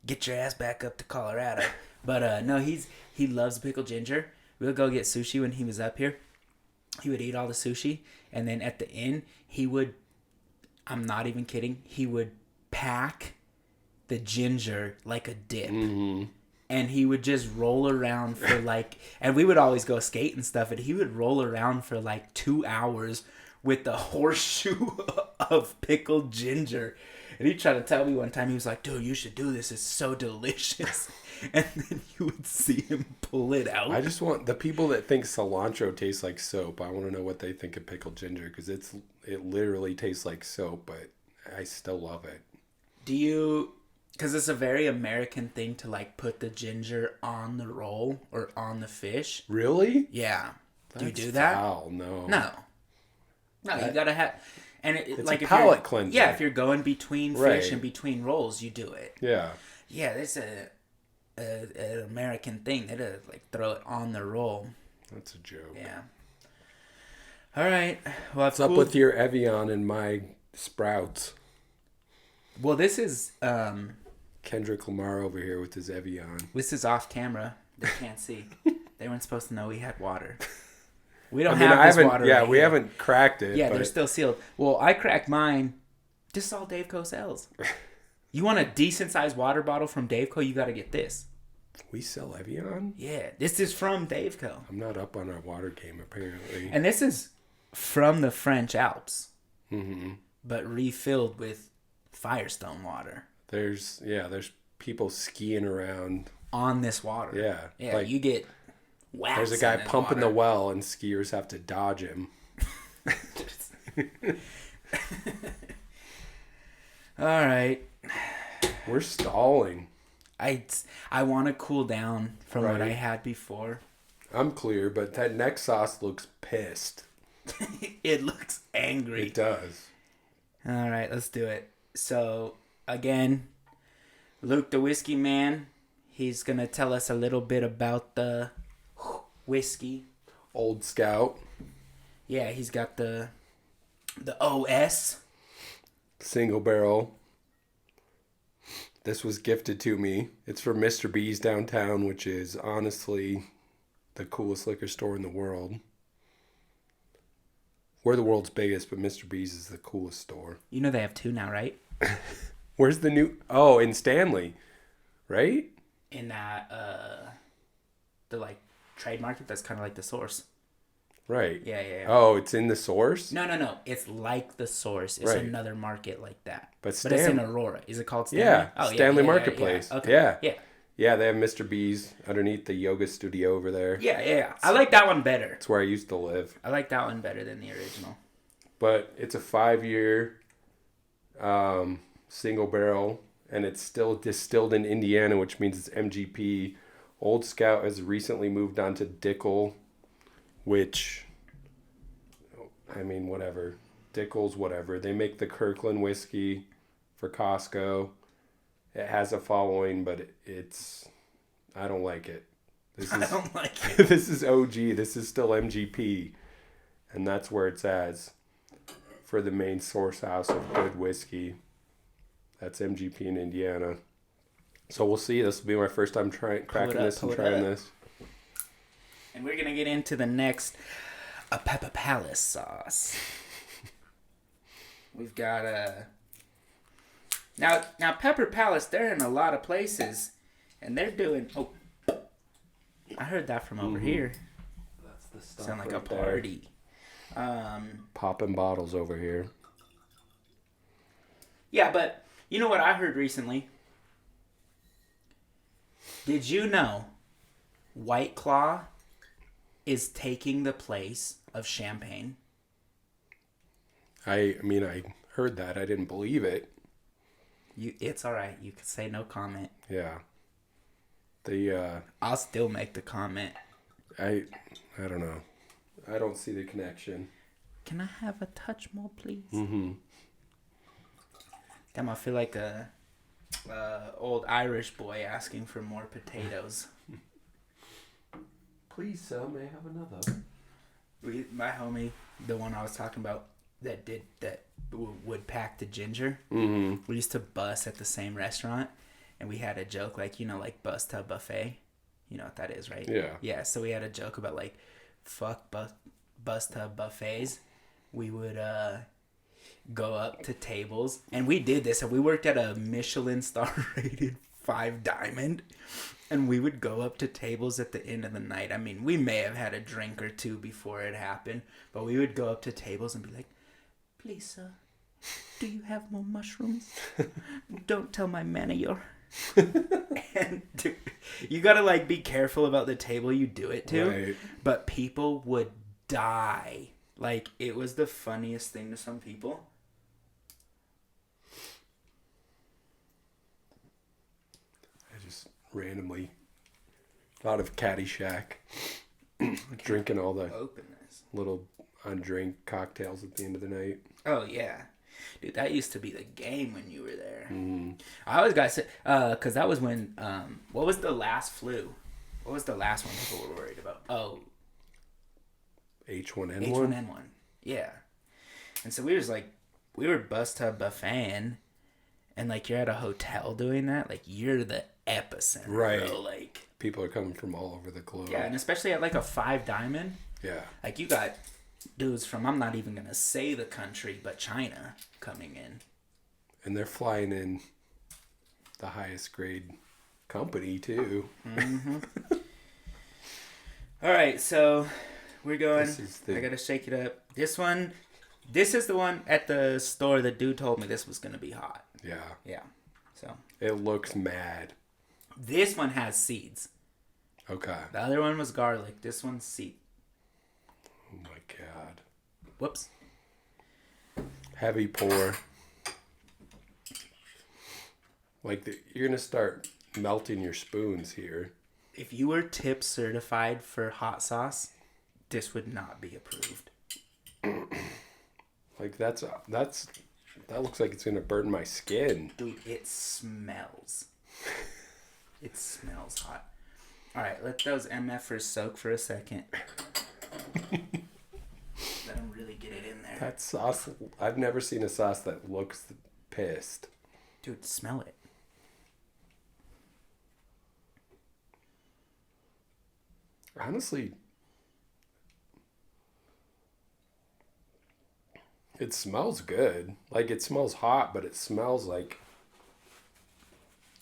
Get your ass back up to Colorado. But no, he loves pickled ginger. We'll go get sushi when he was up here. He would eat all the sushi, and then at the end, he would, I'm not even kidding, he would pack the ginger like a dip. Mm-hmm. And he would just roll around for and we would always go skate and stuff, and he would roll around for 2 hours with the horseshoe of pickled ginger. And he tried to tell me one time, he was like, "Dude, you should do this. It's so delicious." And then you would see him pull it out. I just want the people that think cilantro tastes like soap. I want to know what they think of pickled ginger, because it literally tastes like soap, but I still love it. Do you? Because it's a very American thing to put the ginger on the roll or on the fish. Really? Yeah. That's do you do that? Foul. No. No, you gotta have. And it's a palate cleanser. Yeah, if you're going between fish and between rolls, you do it. Yeah. Yeah, it's an American thing. They throw it on the roll. That's a joke. Yeah. All right. Well, what's up with your Evian and my Sprouts? Well, this is Kendrick Lamar over here with his Evian. This is off camera. They can't see. They weren't supposed to know we had water. We don't have this water. Yeah, we haven't cracked it. Yeah, they're still sealed. Well, I cracked mine. This is all Daveco sells. You want a decent sized water bottle from Daveco, you got to get this. We sell Evian? Yeah, this is from Daveco. I'm not up on our water game, apparently. And this is from the French Alps, mm-hmm. but refilled with Firestone water. There's people skiing around on this water. Yeah. You get wax. There's a guy pumping the well, and skiers have to dodge him. All right. We're stalling. I want to cool down from what I had before. I'm clear, but that neck sauce looks pissed. It looks angry. It does. All right, let's do it. So, again, Luke the Whiskey Man, he's going to tell us a little bit about the whiskey. Old Scout. Yeah, he's got the OS. Single barrel. This was gifted to me. It's from Mr. B's downtown, which is honestly the coolest liquor store in the world. We're the world's biggest, but Mr. B's is the coolest store. You know they have two now, right? Where's the new... Oh, in Stanley, right? In that, the trade market, that's kind of like the Source. Right. Yeah. Oh, it's in the Source? No. It's like the Source. It's another market like that. But it's in Aurora. Is it called Stanley? Yeah, Stanley Marketplace. Yeah. Okay. Yeah. Yeah, they have Mr. B's underneath the yoga studio over there. Yeah. I like that one better. It's where I used to live. I like that one better than the original. But it's a 5-year single barrel, and it's still distilled in Indiana, which means it's MGP. Old Scout has recently moved on to Dickel, which, I mean, whatever. Dickel's whatever. They make the Kirkland whiskey for Costco. It has a following, but I don't like it. I don't like it. This is OG. This is still MGP. And that's where it's at for the main source house of good whiskey. That's MGP in Indiana. So we'll see. This will be my first time cracking this and trying this. And we're going to get into the next a Pepper Palace sauce. We've got a... Now Pepper Palace, they're in a lot of places. And they're doing... Oh, I heard that from over here. That's the stuff. Sound like a party. Popping bottles over here. Yeah, but you know what I heard recently? Did you know White Claw is taking the place of champagne? I mean, I heard that. I didn't believe it. It's all right. You can say no comment. Yeah. I'll still make the comment. I don't know. I don't see the connection. Can I have a touch more, please? Mm-hmm. Damn, I feel like a old Irish boy asking for more potatoes. Please, sir, may I have another? My homie, the one I was talking about, that would pack the ginger. Mm-hmm. We used to bus at the same restaurant, and we had a joke like bus to buffet. You know what that is, right? Yeah. Yeah. So we had a joke about like, fuck bus to buffets. We would go up to tables, and we did this, and we worked at a Michelin star rated 5 diamond, and we would go up to tables at the end of the night. I mean, we may have had a drink or two before it happened, but we would go up to tables and be like, please sir, do you have more mushrooms? Don't tell my manager. And dude, you gotta like be careful about the table you do it to. Right. But people would die. Like, it was the funniest thing to some people. I just randomly thought of Caddyshack. Drinking all the Open this. little undrink cocktails at the end of the night. Oh yeah, dude, that used to be the game when you were there. Mm-hmm. I always got to, cause that was when what was the last flu? What was the last one people were worried about? Oh, H1N1? H1N1. Yeah. And so we were bus to buffeting, and like you're at a hotel doing that, like you're the epicenter, right? Bro. Like people are coming from all over the globe. Yeah, and especially at like a 5 diamond. Yeah. Like you got dudes from, I'm not even gonna say the country, but China coming in. And they're flying in the highest grade company too. Mm-hmm. All right, so we're going. I gotta shake it up. This is the one at the store. The dude told me this was gonna be hot. Yeah. Yeah. So it looks mad. This one has seeds. Okay. The other one was garlic. This one's seed. Oh my god. Whoops. Heavy pour. Like you're gonna start melting your spoons here. If you were tip certified for hot sauce, this would not be approved. Like that looks like it's gonna burn my skin. Dude, it smells. It smells hot. All right, let those MFers soak for a second. Let them really get it in there. That sauce, I've never seen a sauce that looks pissed. Dude, smell it. Honestly, it smells good. Like, it smells hot, but it smells like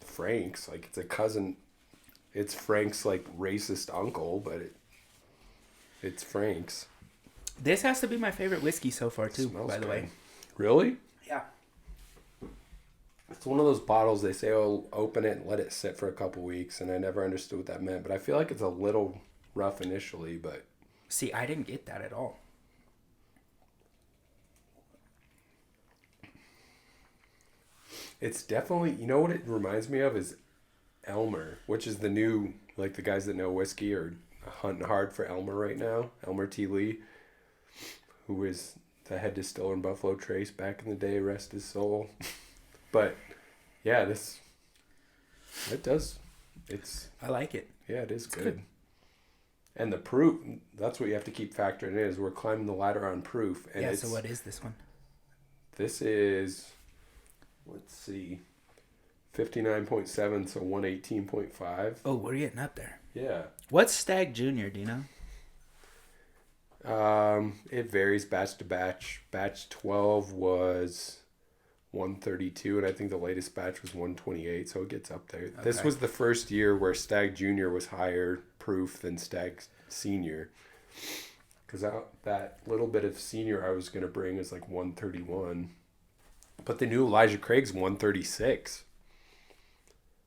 Frank's. Like, it's a cousin. It's Frank's, like, racist uncle, but it's Frank's. This has to be my favorite whiskey so far, too, Smells by the way. Really? Yeah. It's one of those bottles they say, oh, open it and let it sit for a couple weeks, and I never understood what that meant. But I feel like it's a little rough initially, but... See, I didn't get that at all. It's definitely, you know what it reminds me of is Elmer, which is the new, like the guys that know whiskey are hunting hard for Elmer right now. Elmer T. Lee, who is the head distiller in Buffalo Trace back in the day, rest his soul. But yeah, I like it. Yeah, it is good. And the proof, that's what you have to keep factoring in, is we're climbing the ladder on proof. And yeah, so what is this one? This is, let's see, 59.7, so 118.5. Oh, we're getting up there. Yeah. What's Stag Junior? Do you know? It varies batch to batch. Batch 12 was 132, and I think the latest batch was 128, so it gets up there. Okay. This was the first year where Stag Junior was higher proof than Stag Senior. Because that little bit of Senior I was going to bring is like 131. But the new Elijah Craig's 136.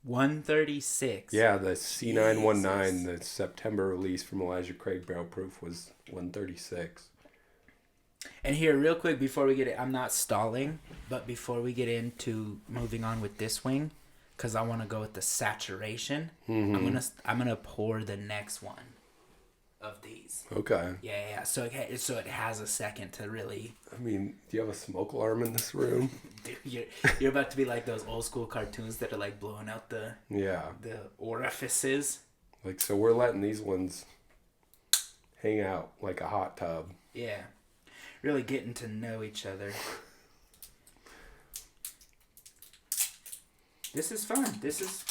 136. Yeah, the C919, the September release from Elijah Craig Barrel Proof was 136. And here, real quick, before we get it, I'm not stalling, but before we get into moving on with this wing, because I want to go with the saturation, I'm gonna pour the next one of these. Okay. Yeah. So it has a second to really. I mean, do you have a smoke alarm in this room? Dude, you're about to be like those old school cartoons that are like blowing out the orifices. Like, so we're letting these ones hang out like a hot tub. Yeah. Really getting to know each other. This is fun. This is,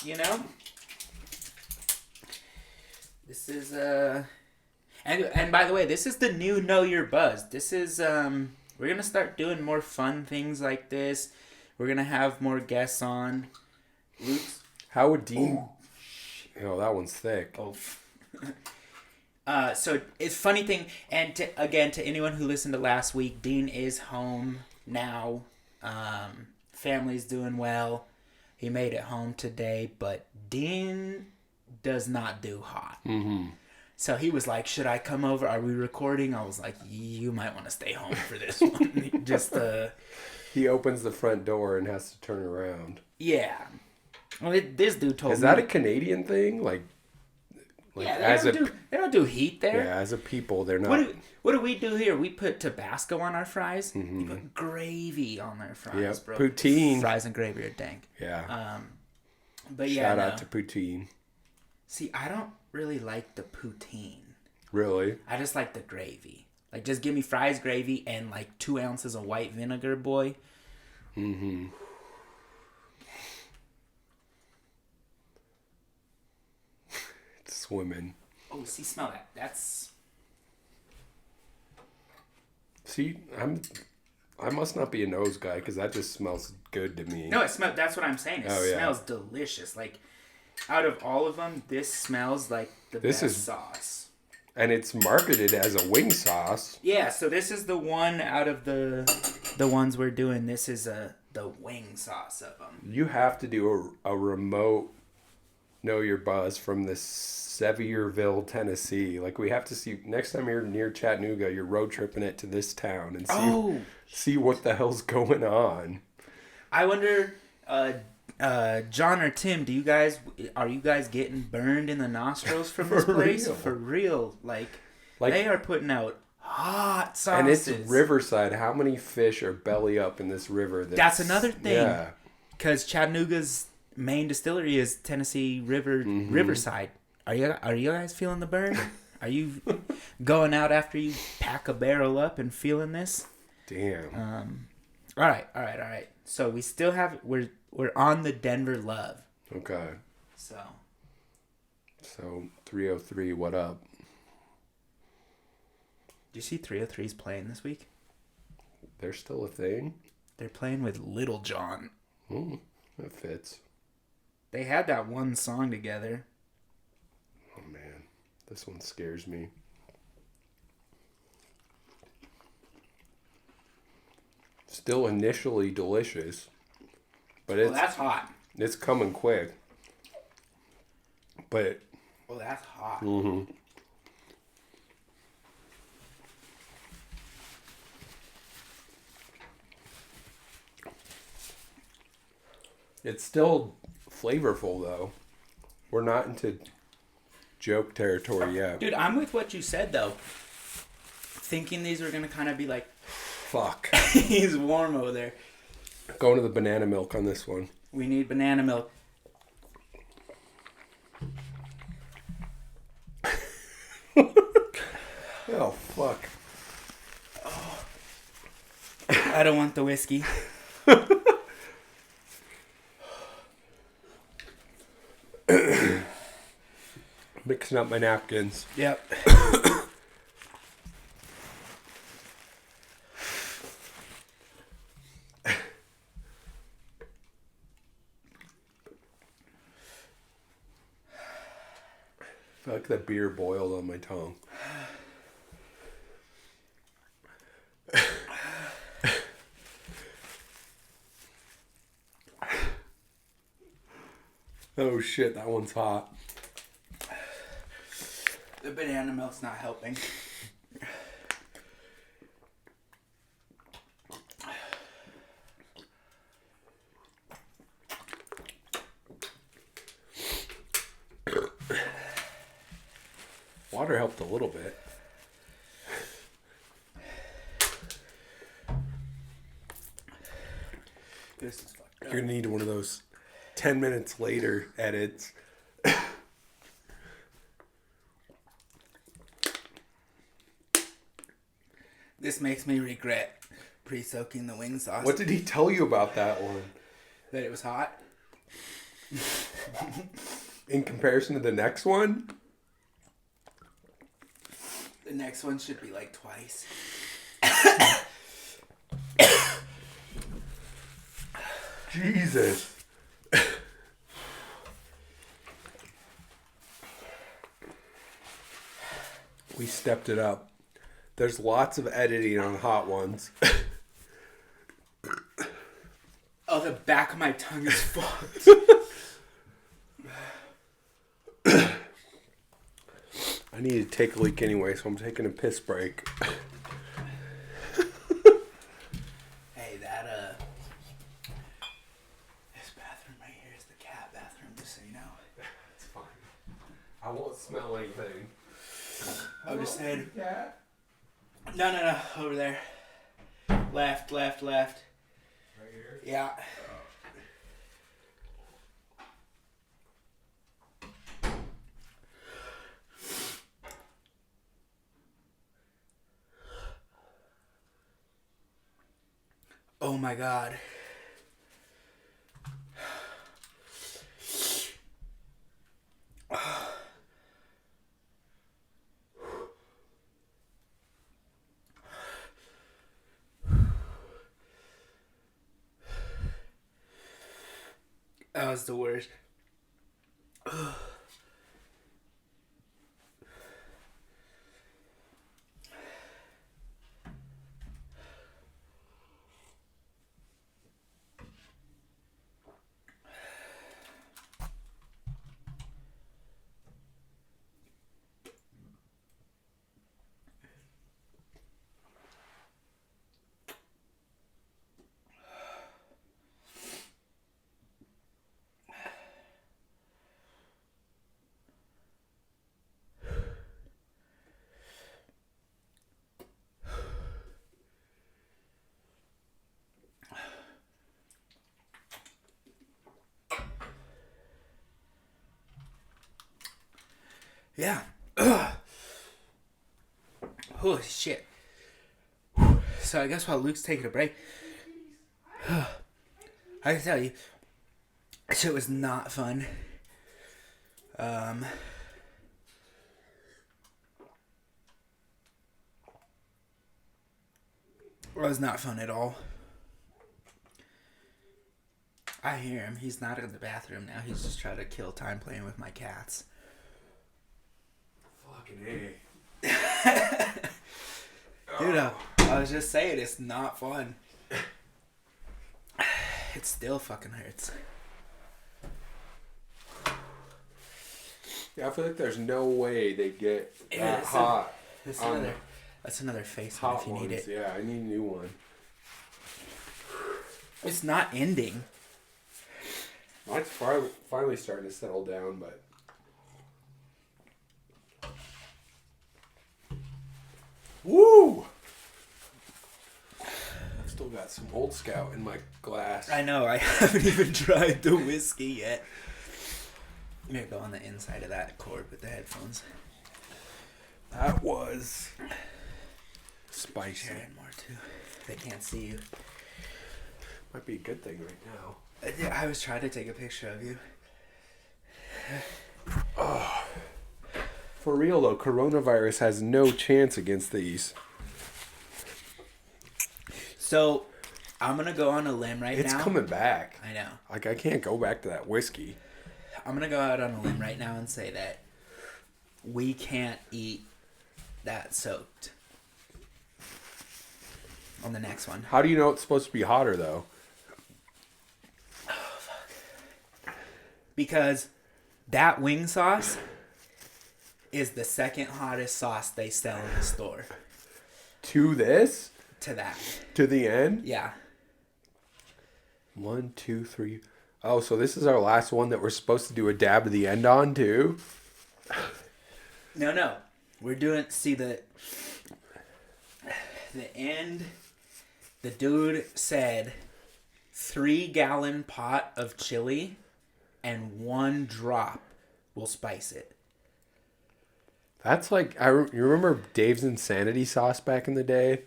this is, and by the way, this is the new Know Your Buzz. This is, we're going to start doing more fun things like this. We're going to have more guests on. Luke's. How would Dean... Oh, that one's thick. Oh. So it's funny thing, and to anyone who listened to last week, Dean is home now. Family's doing well. He made it home today, but Dean does not do hot. Mm-hmm. So he was like, "Should I come over? Are we recording?" I was like, "You might want to stay home for this one." Just He opens the front door and has to turn around. Yeah. Well, this dude told me. Is that a Canadian thing? Like yeah, they don't do heat there. Yeah, as a people, they're not. What do we do here? We put Tabasco on our fries. Mm-hmm. You put gravy on their fries, bro. Poutine. Fries and gravy are dank. Yeah. But Shout out to poutine. See, I don't really like the poutine. Really? I just like the gravy. Like, just give me fries, gravy, and like 2 ounces of white vinegar, boy. Mm-hmm. It's swimming. Oh, see, smell that. That's... See, I must not be a nose guy because that just smells good to me. No, that's what I'm saying. It smells delicious. Like, out of all of them, this smells like the best sauce. And it's marketed as a wing sauce. Yeah, so this is the one out of the ones we're doing. This is the wing sauce of them. You have to do a remote Know Your Buzz from the Sevierville, Tennessee. Like, we have to see, next time you're near Chattanooga, you're road tripping it to this town and see what the hell's going on. I wonder, John or Tim, are you guys getting burned in the nostrils from this place? Real. For real. Like, they are putting out hot sauces. And it's Riverside. How many fish are belly up in this river? That's another thing. Yeah. Because Chattanooga's main distillery is Tennessee Riverside. Are you guys feeling the burn? Are you going out after you pack a barrel up and feeling this? Damn. All right. So we still have we're on the Denver love. Okay. So 303, what up? Do you see 303's playing this week? They're still a thing? They're playing with Little John. That fits. They had that one song together. Oh, man. This one scares me. Still initially delicious. But that's hot. It's coming quick. But... Oh, that's hot. Mm-hmm. It's still flavorful, though. We're not into joke territory yet. Dude, I'm with what you said, though. Thinking these were going to kind of be like... Fuck. He's warm over there. Going to the banana milk on this one. We need banana milk. Oh, fuck. Oh. I don't want the whiskey. Mixing up my napkins. Yep. I feel like that beer boiled on my tongue. Oh shit, that one's hot. The banana milk's not helping. Water helped a little bit. This is fucked up. You're gonna need one of those 10 minutes later edits. This makes me regret pre-soaking the wing sauce. What did he tell you about that one? That it was hot? In comparison to the next one? The next one should be like twice. Jesus. We stepped it up. There's lots of editing on hot ones. Oh, the back of my tongue is fucked. I need to take a leak anyway, so I'm taking a piss break. Hey, this bathroom right here is the cat bathroom, just so you know. It's fine. I won't smell anything. I just said... Cat? No, over there. Left. Right here? Yeah. Oh my god. That was the worst. Yeah. Holy shit. So I guess while Luke's taking a break, I can tell you, shit was not fun. It was not fun at all. I hear him. He's not in the bathroom now. He's just trying to kill time playing with my cats. Fucking A. Dude, I was just saying, it's not fun. It still fucking hurts. Yeah, I feel like there's no way they get that hot. That's another face one Hot if you ones. need it. Yeah, I need a new one. It's not ending. Mine's finally starting to settle down, but woo! I've still got some Old Scout in my glass. I know, I haven't even tried the whiskey yet. I'm gonna go on the inside of that cord with the headphones. That was spicy. Sharing more too. They can't see you. Might be a good thing right now. Yeah, I was trying to take a picture of you. Oh. For real though, coronavirus has no chance against these. So, I'm gonna go on a limb now. It's coming back. I know. Like, I can't go back to that whiskey. I'm gonna go out on a limb right now and say that we can't eat that soaked on the next one. How do you know it's supposed to be hotter though? Oh, fuck. Because that wing sauce is the second hottest sauce they sell in the store. To this? To that. To the end? Yeah. 1, 2, 3. Oh, so this is our last one that we're supposed to do a dab to the end on too? No. We're doing, see the end, the dude said 3-gallon pot of chili and 1 drop will spice it. That's like, you remember Dave's Insanity sauce back in the day?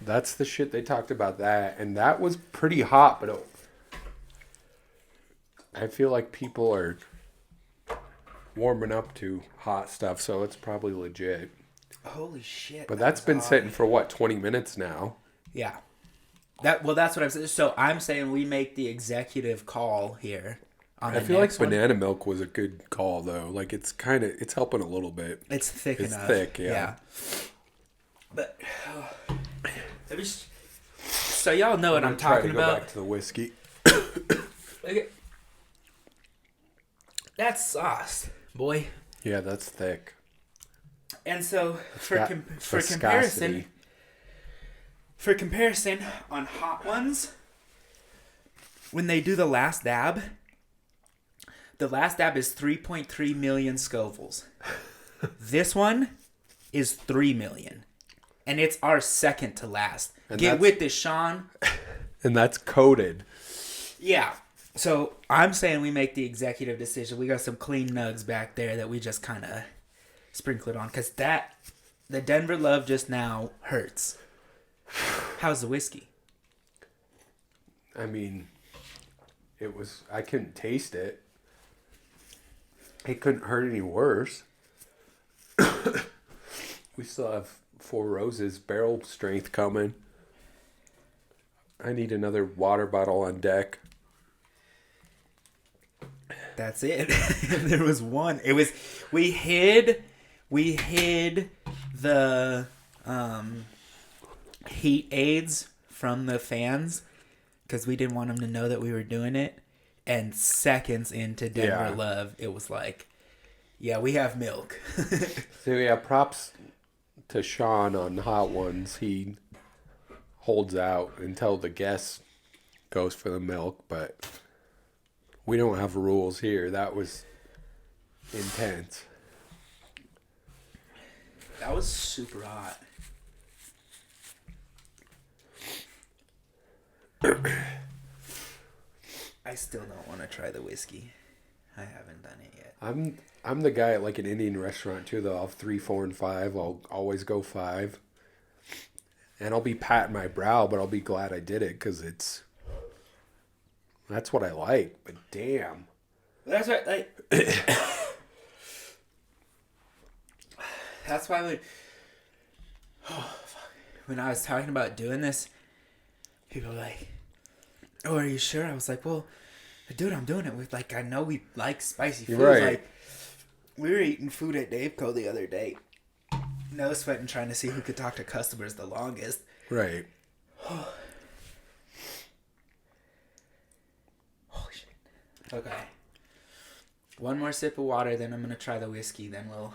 That's the shit they talked about that. And that was pretty hot, but I feel like people are warming up to hot stuff, so it's probably legit. Holy shit. But that's been sitting for what, 20 minutes now? Yeah. That's what I'm saying. So I'm saying we make the executive call here. I feel like banana milk was a good call though. Like it's helping a little bit. It's thick enough. It's thick, yeah. But so y'all know what I'm talking about. Go back to the whiskey. Okay. That's sauce, boy. Yeah, that's thick. And so for comparison on hot ones, when they do the last dab is 3.3 million Scovilles. This one is 3 million. And it's our second to last. And Get with this, Sean. And that's coated. Yeah. So I'm saying we make the executive decision. We got some clean nugs back there that we just kind of sprinkle it on. Because the Denver Love just now hurts. How's the whiskey? I mean, I couldn't taste it. It couldn't hurt any worse. We still have 4 Roses barrel strength coming. I need another water bottle on deck. That's it. There was one. It was we hid the heat aids from the fans because we didn't want them to know that we were doing it. And seconds into Denver Love, it was like, yeah, we have milk. So yeah, props to Sean on hot ones. He holds out until the guest goes for the milk, but we don't have rules here. That was intense. That was super hot. I still don't want to try the whiskey. I haven't done it yet. I'm the guy at like an Indian restaurant too, though. I'll have 3, 4, and 5. I'll always go 5. And I'll be patting my brow, but I'll be glad I did it because that's what I like. But damn. That's right. Like, that's why when I was talking about doing this, people were like, "Oh, are you sure?" I was like, "Well, dude, I'm doing it with like I know we like spicy food. Right. Like we were eating food at Daveco the other day, no sweating, trying to see who could talk to customers the longest." Right. Holy shit. Okay. One more sip of water, then I'm gonna try the whiskey. Then we'll.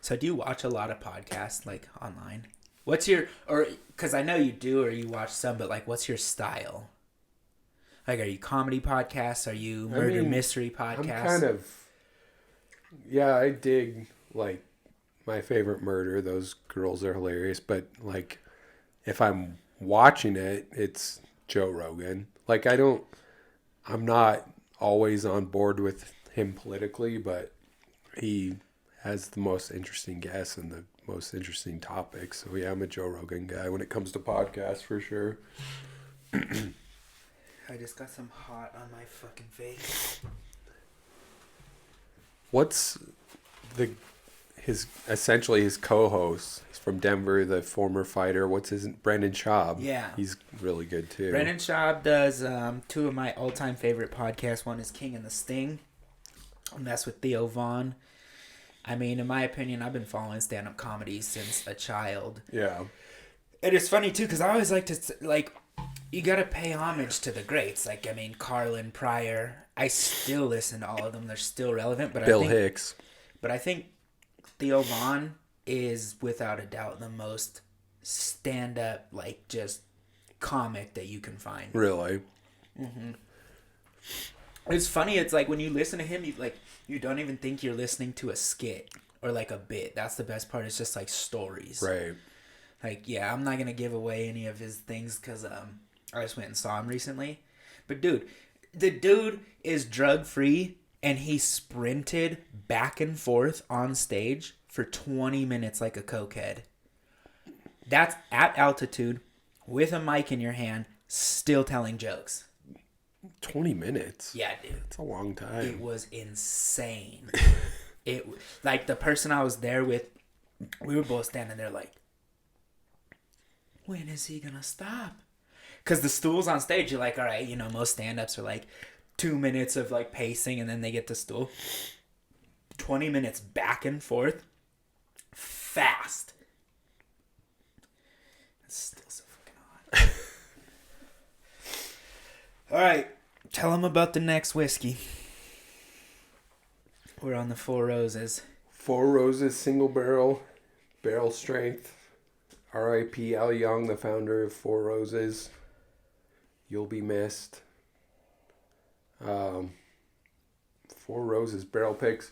So do you watch a lot of podcasts like online? What's your, or, because I know you do or you watch some, but like, what's your style? Like, are you comedy podcasts? Are you murder mystery podcasts? I'm kind of, yeah, I dig, like, my favorite murder. Those girls are hilarious. But, like, if I'm watching it, it's Joe Rogan. Like, I'm not always on board with him politically, but he has the most interesting guests and the most interesting topics. So, yeah, I'm a Joe Rogan guy when it comes to podcasts, for sure. I just got some hot on my fucking face. What's his co-host? He's from Denver, the former fighter. What's his Brendan Schaub? Yeah, he's really good too. Brendan Schaub does two of my all-time favorite podcasts. One is King and the Sting, and that's with Theo Vaughn. I mean, in my opinion, I've been following stand-up comedy since a child. Yeah, and it's funny too because I always like to like. You gotta pay homage to the greats. Like, I mean, Carlin, Pryor. I still listen to all of them. They're still relevant. But Bill Hicks. But I think Theo Vaughn is, without a doubt, the most stand-up, like, just comic that you can find. Really? Mm-hmm. It's funny. It's like when you listen to him, you don't even think you're listening to a skit or, like, a bit. That's the best part. It's just, like, stories. Right. Like, yeah, I'm not going to give away any of his things because, I just went and saw him recently. But, dude, the dude is drug-free, and he sprinted back and forth on stage for 20 minutes like a cokehead. That's at altitude, with a mic in your hand, still telling jokes. 20 minutes? Yeah, dude. It's a long time. It was insane. Like, the person I was there with, we were both standing there like, when is he going to stop? Because the stools on stage, you're like, all right, most stand-ups are like 2 minutes of like pacing and then they get the stool. 20 minutes back and forth. Fast. It's still so fucking hot. All right. Tell them about the next whiskey. We're on the Four Roses. Four Roses single barrel strength. R.I.P. Al Young, the founder of Four Roses. You'll be missed. Four Roses barrel picks.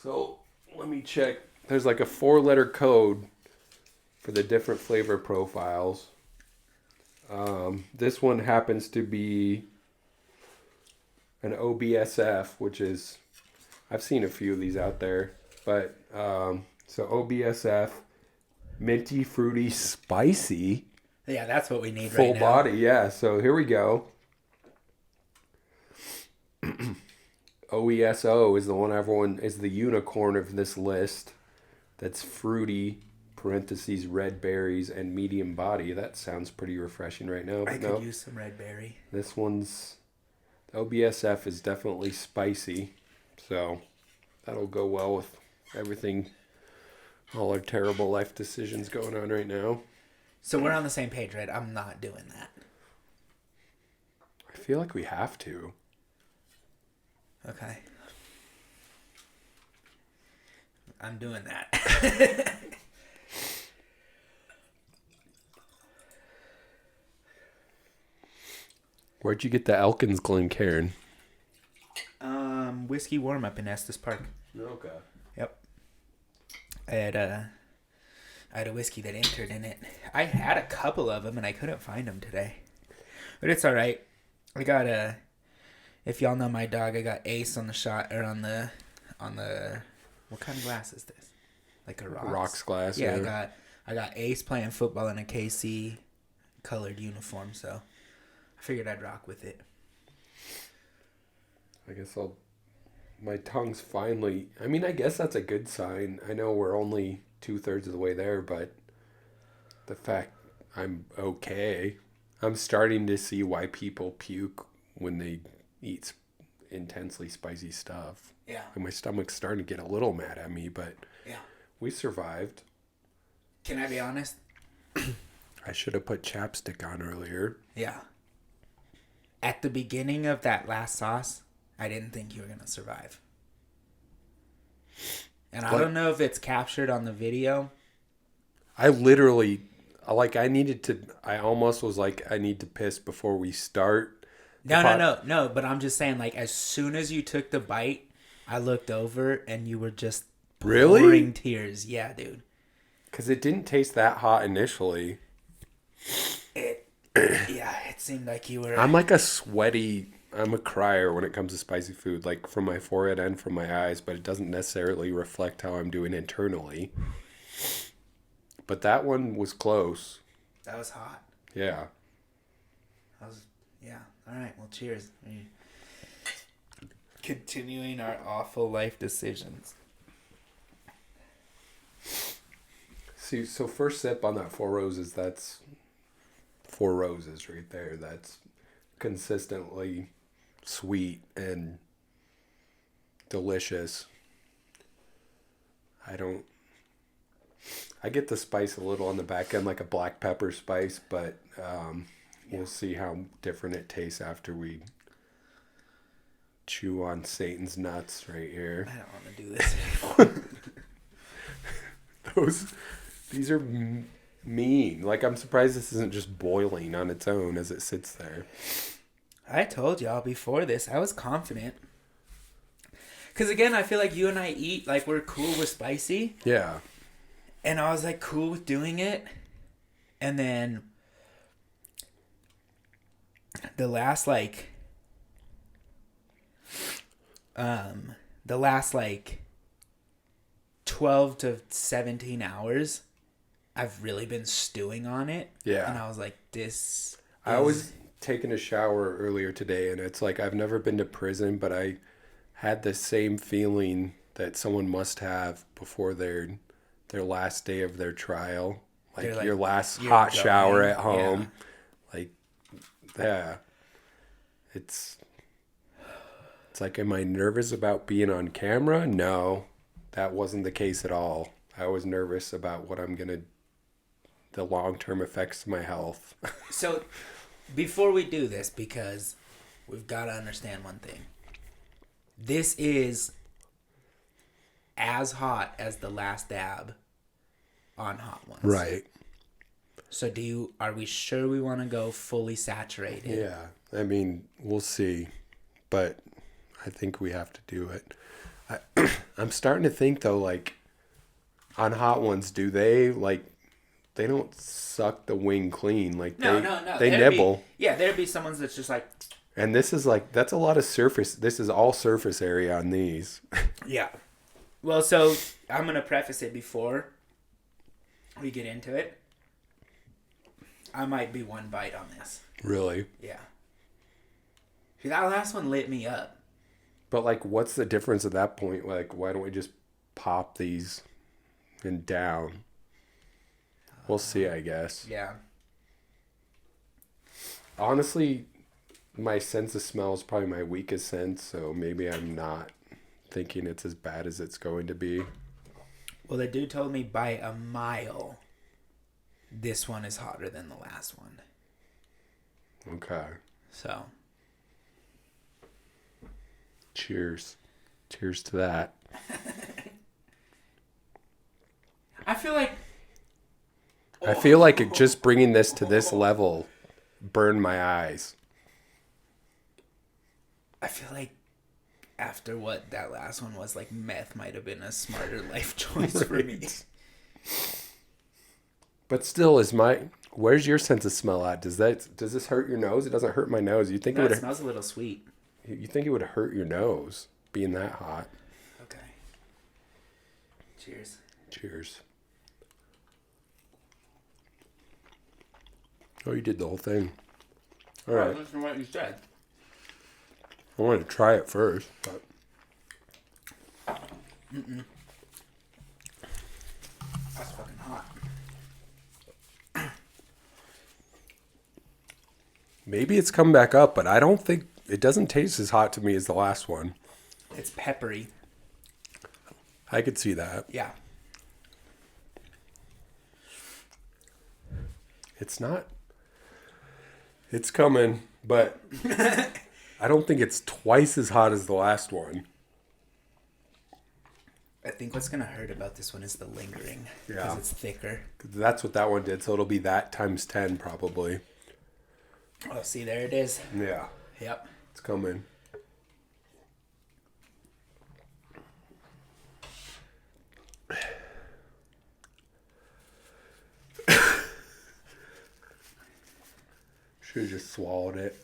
So let me check. There's like a 4-letter code for the different flavor profiles. This one happens to be an OBSF, which is, I've seen a few of these out there, but so OBSF, minty, fruity, spicy. Yeah, that's what we need full right now. Full body, yeah. So here we go. OESO is the one everyone is the unicorn of this list. That's fruity, parentheses, red berries, and medium body. That sounds pretty refreshing right now. But I could use some red berry. This one's OBSF is definitely spicy, so that'll go well with everything. All our terrible life decisions going on right now. So we're on the same page, right? I'm not doing that. I feel like we have to. Okay. I'm doing that. Where'd you get the Elkins Glencairn? Whiskey warm up in Estes Park. Okay. Yep. I had a whiskey that entered in it. I had a couple of them and I couldn't find them today, but it's all right. I got if y'all know my dog, I got Ace on the shot or on the. What kind of glass is this? Like a Rocks glass. Yeah, I got Ace playing football in a KC colored uniform, so I figured I'd rock with it. I guess my tongue's finally, I mean, I guess that's a good sign. I know we're only 2/3 of the way there, but the fact I'm okay, I'm starting to see why people puke when they eat intensely spicy stuff. Yeah. And my stomach's starting to get a little mad at me, but yeah, we survived. Can I be honest? I should have put chapstick on earlier. Yeah. At the beginning of that last sauce, I didn't think you were going to survive. And I don't know if it's captured on the video. I literally, like I almost was like, I need to piss before we start. No. But I'm just saying, like, as soon as you took the bite, I looked over and you were just Really? pouring tears. Yeah, dude. Because it didn't taste that hot initially. It seemed like you were. I'm a crier when it comes to spicy food, like from my forehead and from my eyes, but it doesn't necessarily reflect how I'm doing internally. But that one was close. That was hot. Yeah. Yeah. All right. Well, cheers. Continuing our awful life decisions. See, so first sip on that Four Roses, that's Four Roses right there. That's consistently sweet and delicious. I get the spice a little on the back end, like a black pepper spice, but we'll see how different it tastes after we chew on Satan's nuts right here. I don't want to do this anymore. These are mean. Like, I'm surprised this isn't just boiling on its own as it sits there. I told y'all before this, I was confident. Because again, I feel like you and I eat, like, we're cool with spicy. Yeah. And I was, like, cool with doing it. And then the last, like 12 to 17 hours, I've really been stewing on it. Yeah. And I was like, I was taking a shower earlier today, and it's like, I've never been to prison, but I had the same feeling that someone must have before their last day of their trial. Like your last hot shower at home. Yeah. Like, yeah. It's like, am I nervous about being on camera? No, that wasn't the case at all. I was nervous about the long-term effects to my health. So, before we do this, because we've got to understand one thing. This is as hot as the last dab on Hot Ones. Right. So are we sure we want to go fully saturated? Yeah. I mean, we'll see. But I think we have to do it. I'm starting to think, though, like, on Hot Ones, do they, like, they don't suck the wing clean. Like, no. They nibble. There'd be someone that's just like... And this is like, that's a lot of surface. This is all surface area on these. Yeah. Well, so I'm going to preface it before we get into it. I might be one bite on this. Really? Yeah. See, that last one lit me up. But, like, what's the difference at that point? Like, why don't we just pop these and down? We'll see, I guess. Yeah. Honestly, my sense of smell is probably my weakest sense, so maybe I'm not thinking it's as bad as it's going to be. Well, the dude told me by a mile this one is hotter than the last one. Okay. So. Cheers. Cheers to that. I feel like it just bringing this to this level burned my eyes. I feel like after what that last one was, like, meth might have been a smarter life choice for me. But still, where's your sense of smell at? Does this hurt your nose? It doesn't hurt my nose. It smells a little sweet. You think it would hurt your nose being that hot? Okay. Cheers. Cheers. Oh, you did the whole thing. All right. Listen to what you said. I wanted to try it first, but. That's fucking hot. Maybe it's come back up, but I don't think it doesn't taste as hot to me as the last one. It's peppery. I could see that. Yeah. It's not. It's coming, but I don't think it's twice as hot as the last one. I think what's gonna hurt about this one is the lingering. Yeah. Because it's thicker. That's what that one did, so it'll be that times 10 probably. Oh, see, there it is. Yeah. Yep. It's coming. Should have just swallowed it.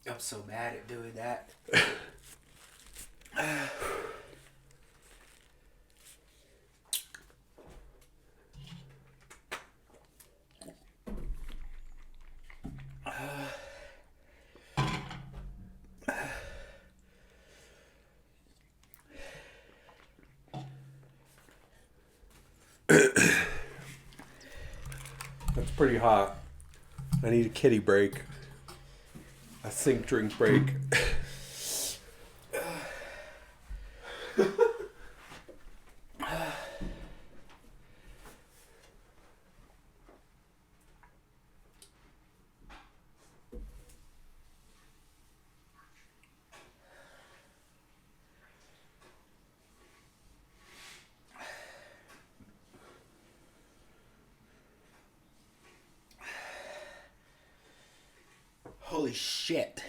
I'm so mad at doing that. That's pretty hot. I need a kitty break. A sink drink break. Holy shit.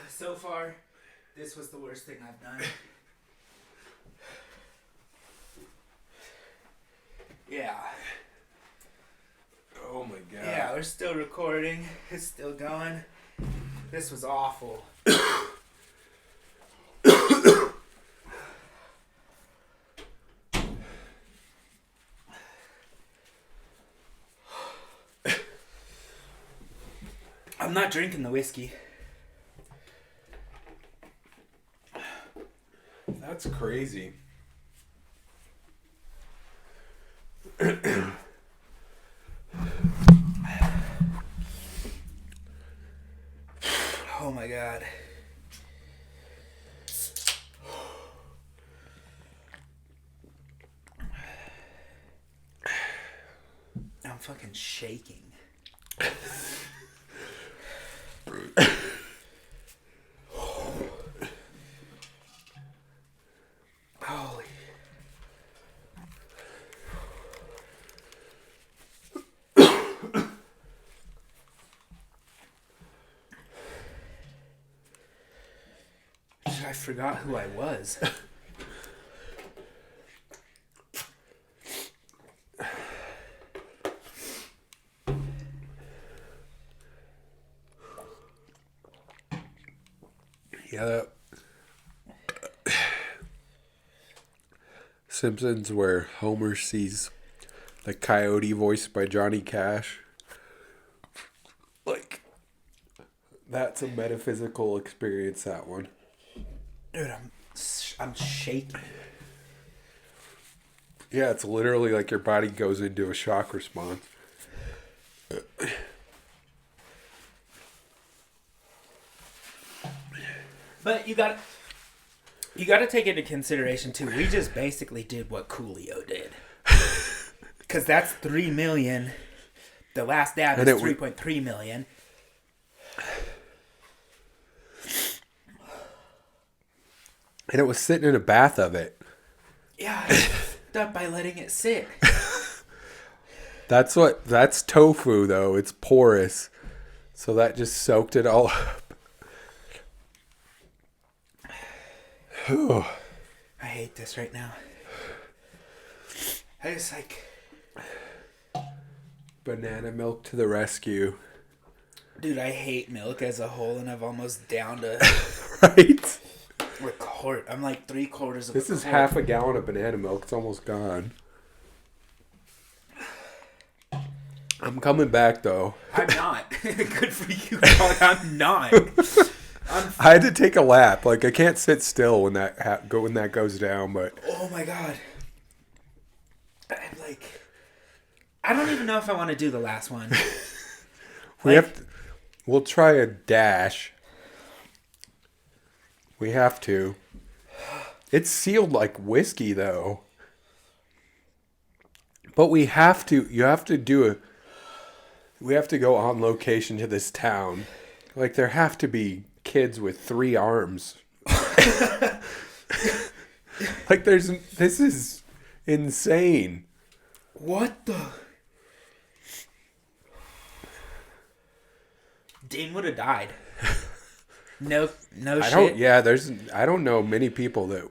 So far, this was the worst thing I've done. Yeah. Oh my god. Yeah, we're still recording. It's still going. This was awful. I'm not drinking the whiskey. That's crazy. Oh my god. I'm fucking shaking. Holy. I forgot who I was. Yeah, Simpsons where Homer sees the coyote voiced by Johnny Cash. Like, that's a metaphysical experience, that one. Dude, I'm shaking. Yeah, it's literally like your body goes into a shock response. But you got to take into consideration too. We just basically did what Coolio did, because that's 3 million. The last dab is 3.3 million. And it was sitting in a bath of it. Yeah, I fucked up by letting it sit. That's tofu though. It's porous, so that just soaked it all up. I hate this right now. I just like banana milk to the rescue. Dude, I hate milk as a whole, and I've almost downed a right. quart. I'm like 3/4 of. This is half a gallon of banana milk. It's almost gone. I'm coming back though. I'm not. Good for you, dog. I'm not. I had to take a lap. Like, I can't sit still when that goes down. But oh my god, I'm like, I don't even know if I want to do the last one. We'll try a dash. We have to. It's sealed like whiskey though. But we have to. You have to do we have to go on location to this town. Like, there have to be kids with 3 arms. Like, this is insane. What the? Dean would have died. No shit. I don't know many people that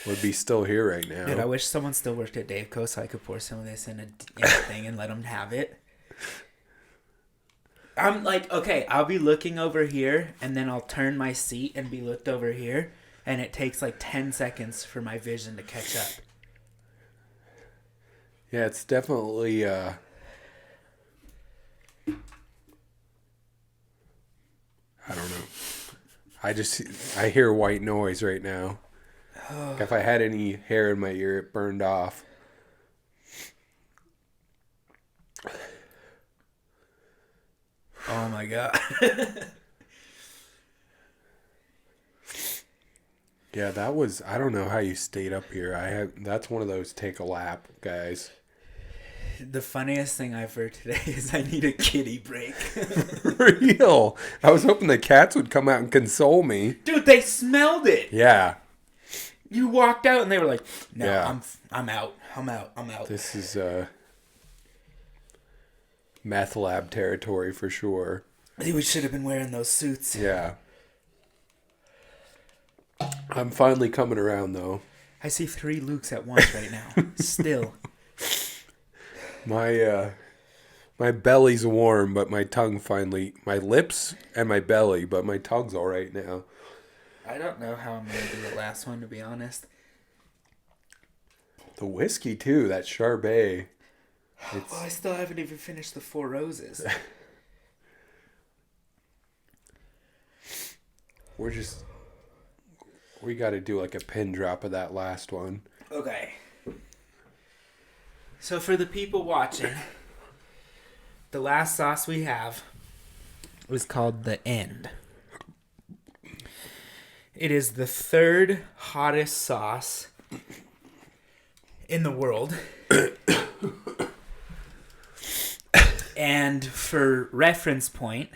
would be still here right now. Dude, I wish someone still worked at Daveco so I could pour some of this in a thing and let them have it. I'm like, okay, I'll be looking over here, and then I'll turn my seat and be looked over here, and it takes like 10 seconds for my vision to catch up. Yeah, it's definitely I don't know. I hear white noise right now. If I had any hair in my ear, it burned off. Oh my god. Yeah, I don't know how you stayed up here. That's one of those take a lap guys. The funniest thing I've heard today is I need a kitty break. Real. I was hoping the cats would come out and console me. Dude, they smelled it. Yeah. You walked out and they were like, "No, yeah. I'm out. I'm out." This is meth lab territory for sure. We should have been wearing those suits. Yeah. I'm finally coming around though. I see 3 Lukes at once right now. Still. My belly's warm, but my lips and my belly, but my tongue's all right now. I don't know how I'm going to do the last one, to be honest. The whiskey too, that Charbet. Well, I still haven't even finished the 4 Roses. We got to do like a pin drop of that last one. Okay. So for the people watching, the last sauce we have was called The End. It is the 3rd hottest sauce in the world. And for reference point,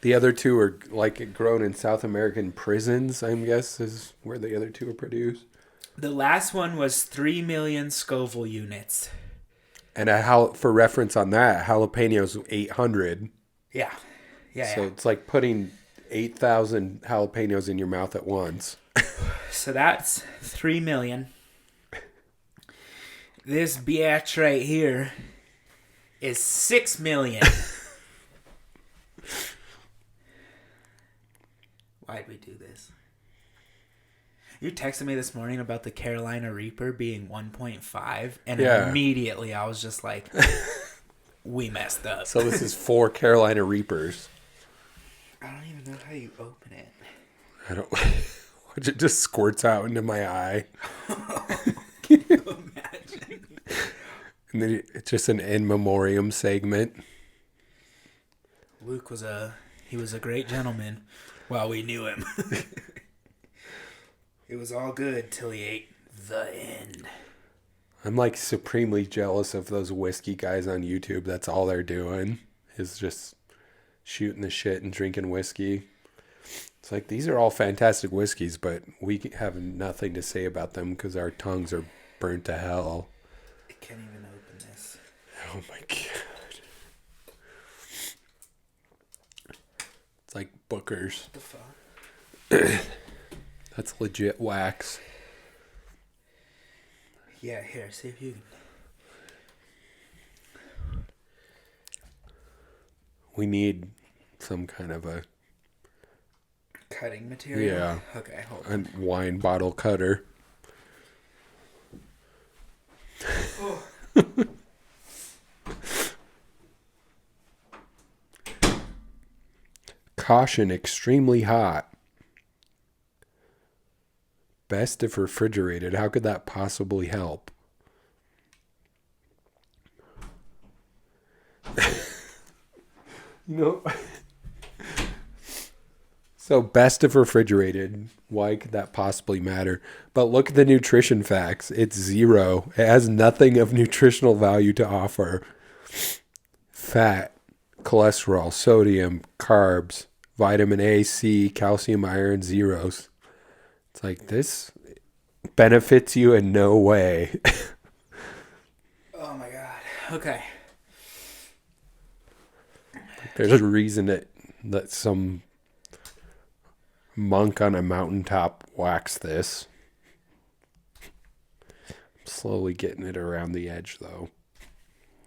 The other two are like grown in South American prisons, I guess, is where the other two are produced. the last one was 3 million Scoville units. And for reference on that, jalapenos 800. Yeah. Yeah. So it's like putting 8,000 jalapenos in your mouth at once. So that's 3 million. This biatch right here is 6 million. Why'd we do this? You texted me this morning about the Carolina Reaper being 1.5, and immediately I was just like, we messed up. So this is 4 Carolina Reapers. I don't even know how you open it. I don't... It just squirts out into my eye. Can you imagine? And then it's just an in memoriam segment. Luke was a great gentleman while we knew him. It was all good till he ate the end. I'm like supremely jealous of those whiskey guys on YouTube. That's all they're doing is just shooting the shit and drinking whiskey. It's like, these are all fantastic whiskeys, but we have nothing to say about them because our tongues are burnt to hell. I can't even open this. Oh my God. It's like Booker's. What the fuck? That's legit wax. Yeah, here, see if you can. We need some kind of a Cutting material? Yeah. Okay, hold on. a wine bottle cutter. Oh. Caution, extremely hot. Best if refrigerated. How could that possibly help? No. So best if refrigerated. Why could that possibly matter? But look at the nutrition facts. It's 0. It has nothing of nutritional value to offer. Fat, cholesterol, sodium, carbs, vitamin A, C, calcium, iron, zeros. It's like, this benefits you in no way. Oh my God. Okay. There's a reason that some monk on a mountaintop waxed this. I'm slowly getting it around the edge, though.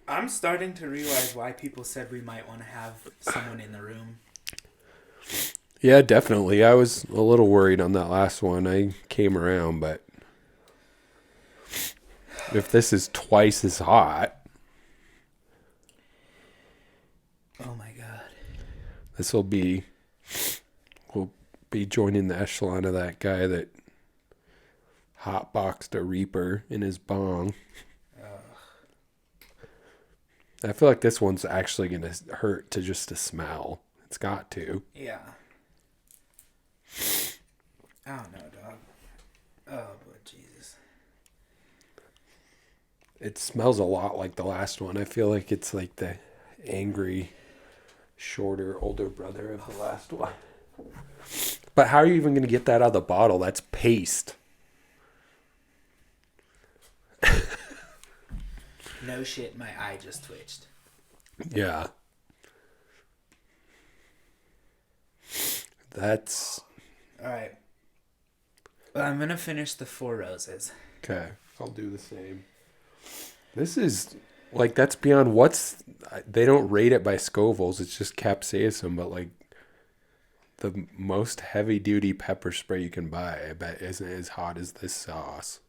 I'm starting to realize why people said we might want to have someone in the room. Yeah, definitely. I was a little worried on that last one. I came around, but if this is twice as hot, oh my God. this will be... We'll be joining the echelon of that guy that hotboxed a Reaper in his bong. I feel like this one's actually going to hurt to smell. It's got to. Yeah. I don't know, dog. Oh, but Jesus. It smells a lot like the last one. I feel like it's like the angry, shorter, older brother of the last one. But how are you even going to get that out of the bottle? That's paste. No shit, my eye just twitched. Yeah. That's... All right. Well, I'm going to finish the 4 Roses. Okay. I'll do the same. This is... Like, that's beyond what's... They don't rate it by Scovilles. It's just capsaicin, but, like, the most heavy-duty pepper spray you can buy, I bet, isn't as hot as this sauce.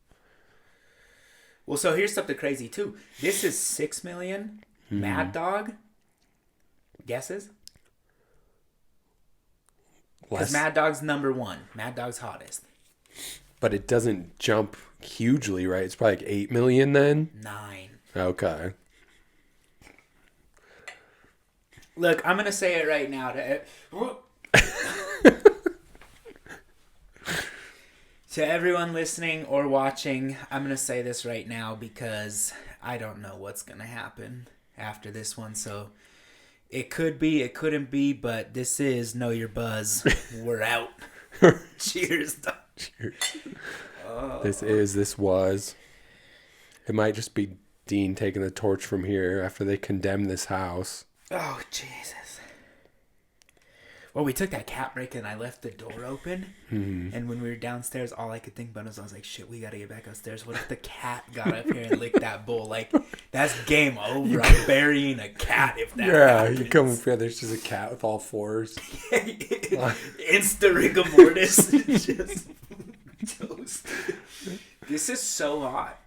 Well, so here's something crazy, too. This is 6 million. Mad Dog? Guesses? Because Mad Dog's number 1. Mad Dog's hottest. But it doesn't jump hugely, right? It's probably like 8 million then? 9. Okay. Look, I'm going to say it right now. To everyone listening or watching, I'm going to say this right now because I don't know what's going to happen after this one. So it could be, it couldn't be, but this is Know Your Buzz. We're out. Cheers. Cheers. This was. It might just be Dean taking the torch from here after they condemn this house. Oh, Jesus. Well, we took that cat break and I left the door open. Mm-hmm. And when we were downstairs, all I could think about was I was like, shit, we got to get back upstairs. What if the cat got up here and licked that bowl? Like, that's game over. I'm burying a cat if that happens. You come up here, there's just a cat with all fours. Insta rigor mortis. Just toast. This is so hot.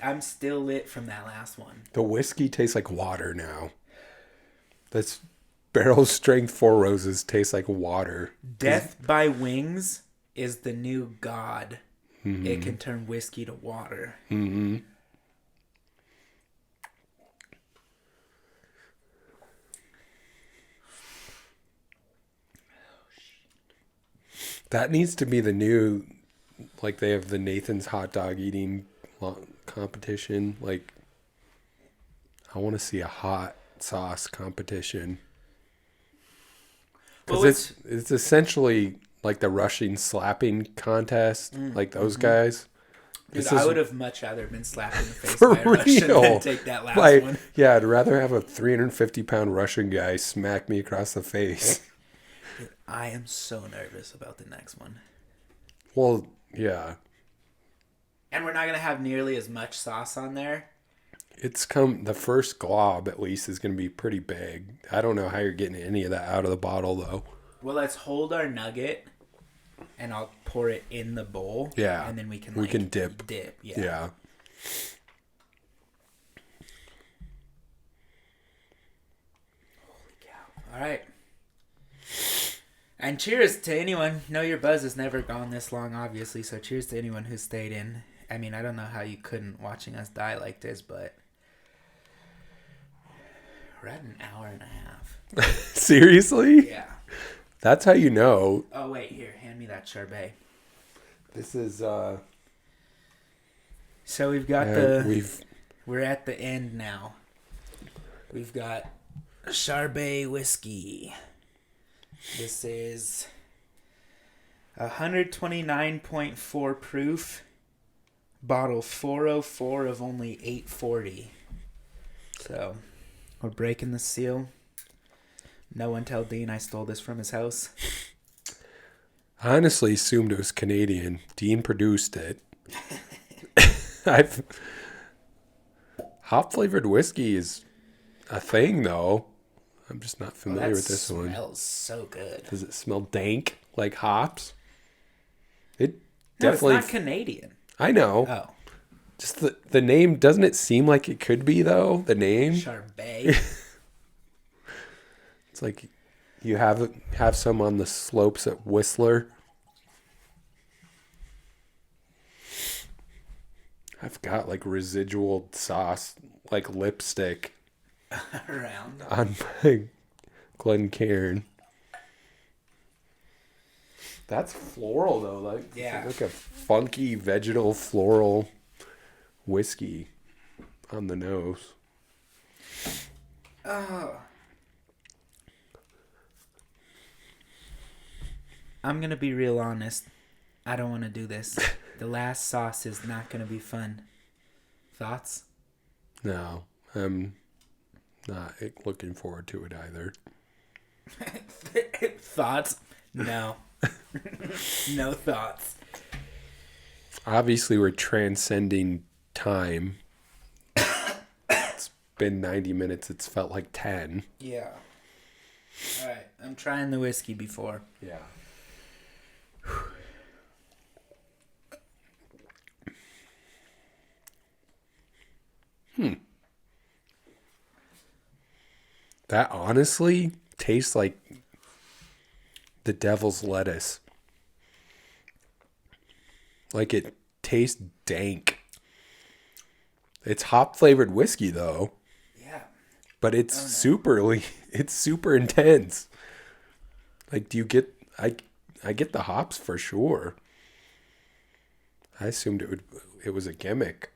I'm still lit from that last one. The whiskey tastes like water now. That's barrel strength Four Roses tastes like water. Death by Wings is the new god. Mm-hmm. It can turn whiskey to water. Mm-hmm. That needs to be the new, like they have the Nathan's hot dog eating competition. Like, I want to see a hot sauce competition. Because it's essentially like the Russian slapping contest, like those guys. Dude, I would have much rather been slapped in the face by a Russian than take that last one. Yeah, I'd rather have a 350-pound Russian guy smack me across the face. Dude, I am so nervous about the next one. Well, yeah. And we're not going to have nearly as much sauce on there. The first glob at least is going to be pretty big. I don't know how you're getting any of that out of the bottle though. Well, let's hold our nugget and I'll pour it in the bowl. Yeah. And then we can dip. Yeah. Holy cow. All right. And cheers to anyone. Know Your Buzz has never gone this long, obviously. So cheers to anyone who stayed in. I mean, I don't know how you couldn't watching us die like this, but we're at an hour and a half. Seriously? Yeah. That's how you know. Oh, wait. Here, hand me that Charbet. This is, So we've got we're at the end now. We've got Charbet whiskey. This is 129.4 proof. Bottle 404 of only 840. So, we're breaking the seal. No one tell Dean I stole this from his house. I honestly assumed it was Canadian. Dean produced it. Hop flavored whiskey is a thing, though. I'm just not familiar with this one. It smells so good. Does it smell dank like hops? It No, definitely. it's not Canadian. I know. Oh. Just the name, doesn't it seem like it could be, though? The name? Charbet. It's like you have some on the slopes at Whistler. I've got like residual sauce, like lipstick around on my Glencairn. That's floral though, like a funky vegetal floral whiskey on the nose. I'm gonna be real honest. I don't want to do this. The last sauce is not gonna be fun. Thoughts? No, I'm not looking forward to it either. Thoughts? No. No thoughts. Obviously, we're transcending time. It's been 90 minutes. It's felt like 10. Yeah. All right. I'm trying the whiskey before. Yeah. That honestly tastes like the devil's lettuce. Like it tastes dank. It's hop flavored whiskey though. Yeah. But it's it's super intense. Like do you get I get the hops for sure. I assumed it was a gimmick.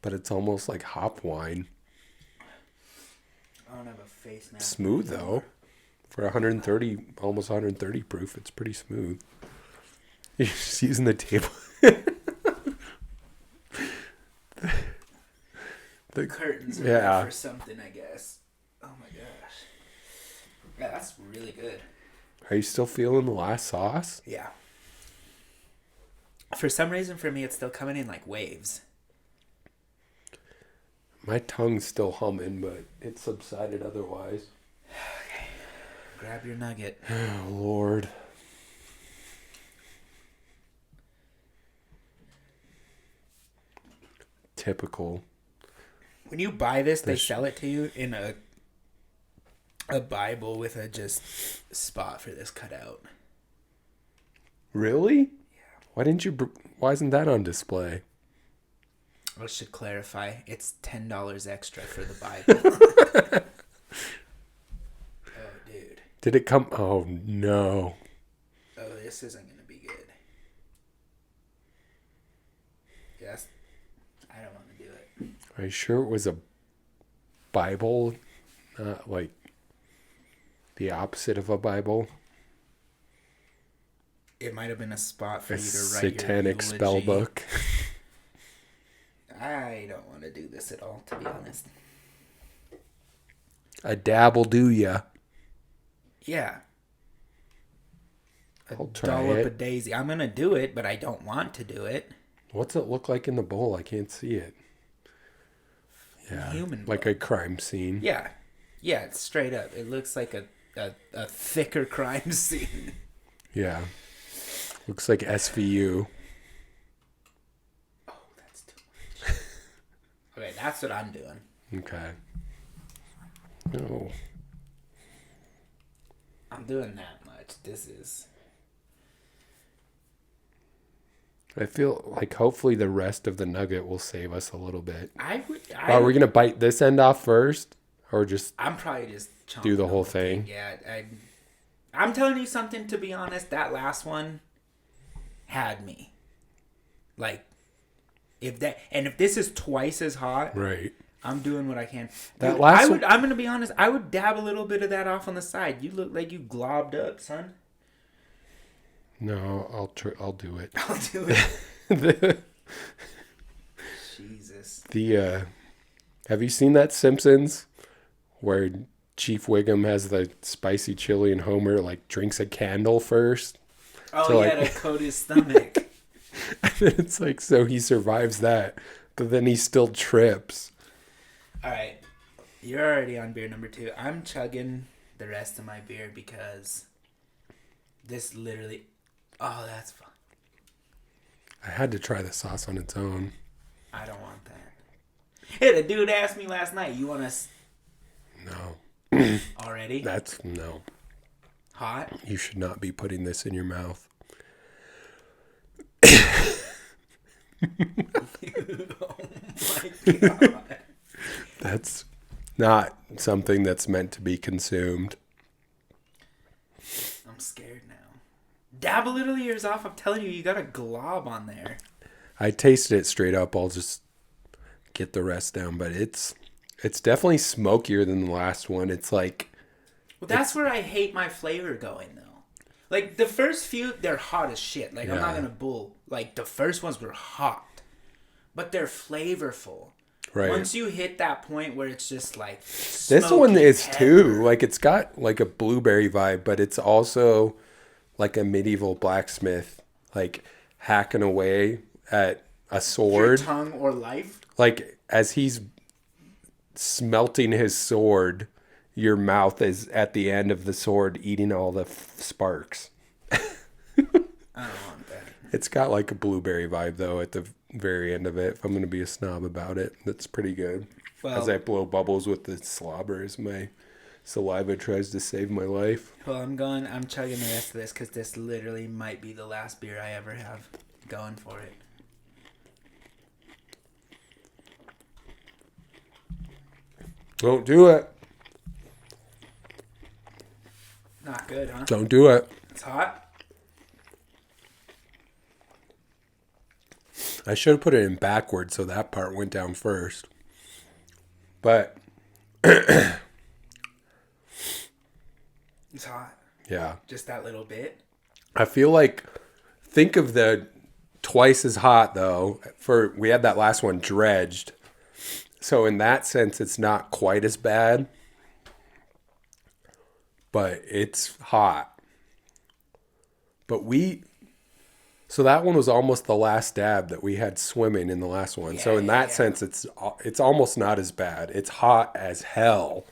but it's almost like hop wine. I don't have a face mask. Smooth though. For 130, almost 130 proof, it's pretty smooth. You're just using the table. The curtains are yeah. for something, I guess. Oh my gosh. Yeah, that's really good. Are you still feeling the last sauce? Yeah. For some reason, for me, it's still coming in like waves. My tongue's still humming, but it subsided otherwise. Okay. Grab your nugget. Oh, Lord. Typical. When you buy this, they sell it to you in a Bible with a just spot for this cut out. Really? Yeah. Why isn't that on display? I should clarify. It's $10 extra for the Bible. Oh, dude. Did it come? Oh, no. Oh, this isn't going to be good. Yes. I don't want to do it. Are you sure it was a Bible? Not like the opposite of a Bible? It might have been a spot for A you to write satanic your spell book. I don't want to do this at all, to be honest. A dabble do ya? Yeah. I'll try dollop it. a daisy. I'm going to do it, but I don't want to do it. What's it look like in the bowl? I can't see it. Yeah, Human like blood. a crime scene. Yeah. Yeah, it's straight up. It looks like a thicker crime scene. Yeah. Looks like SVU. Oh, that's too much. Okay, that's what I'm doing. Okay. No. I'm doing that much. This is... I feel like hopefully the rest of the nugget will save us a little bit. Are we going to bite this end off first? Or just... I'm probably just... do the whole thing? Yeah, I'm telling you something, to be honest. That last one had me. Like, if this is twice as hot... Right. I'm doing what I can. That Dude, last I'm going to be honest. I would dab a little bit of that off on the side. You look like you globbed up, son. No, I'll do it. I'll do it. Jesus. Have you seen that Simpsons where Chief Wiggum has the spicy chili and Homer like drinks a candle first? Oh, yeah, to coat his stomach. And then it's like, so he survives that, but then he still trips. All right. You're already on beer number 2. I'm chugging the rest of my beer because this literally... Oh, that's fun. I had to try the sauce on its own. I don't want that. Hey, the dude asked me last night, you want us... No. Already? No. Hot? You should not be putting this in your mouth. Oh my God. That's not something that's meant to be consumed. I'm scared now. Dab a little years off. I'm telling you, you got a glob on there. I tasted it straight up. I'll just get the rest down, but it's definitely smokier than the last one. It's like... Well, that's where I hate my flavor going, though. Like, the first few, they're hot as shit. Like, I'm not going to bull. Like, the first ones were hot. But they're flavorful. Right. Once you hit that point where it's just like... This one is pepper. too. Like, it's got like a blueberry vibe, but it's also like a medieval blacksmith, like hacking away at a sword. Your tongue or life? Like, as he's smelting his sword, your mouth is at the end of the sword eating all the sparks. I don't want that. It's got like a blueberry vibe, though, at the very end of it. If I'm going to be a snob about it, that's pretty good. Well, as I blow bubbles with the slobber as my saliva tries to save my life. Well, I'm chugging the rest of this because this literally might be the last beer I ever have going for it. Don't do it. Not good, huh? Don't do it. It's hot? I should have put it in backwards so that part went down first. But It's hot. yeah. Just that little bit. I feel like, think of the twice as hot though. We had that last one dredged. So in that sense, it's not quite as bad. But it's hot. But so that one was almost the last dab that we had swimming in the last one. So in that sense, it's almost not as bad. It's hot as hell.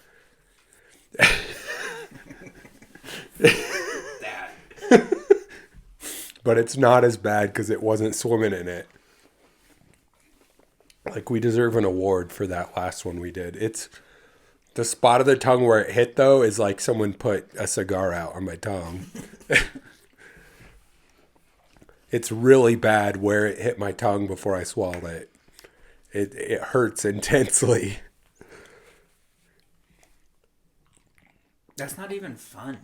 But it's not as bad because it wasn't swimming in it. Like, we deserve an award for that last one we did. It's the spot of the tongue where it hit, though, is like someone put a cigar out on my tongue. It's really bad where it hit my tongue before I swallowed it. It hurts intensely. That's not even fun.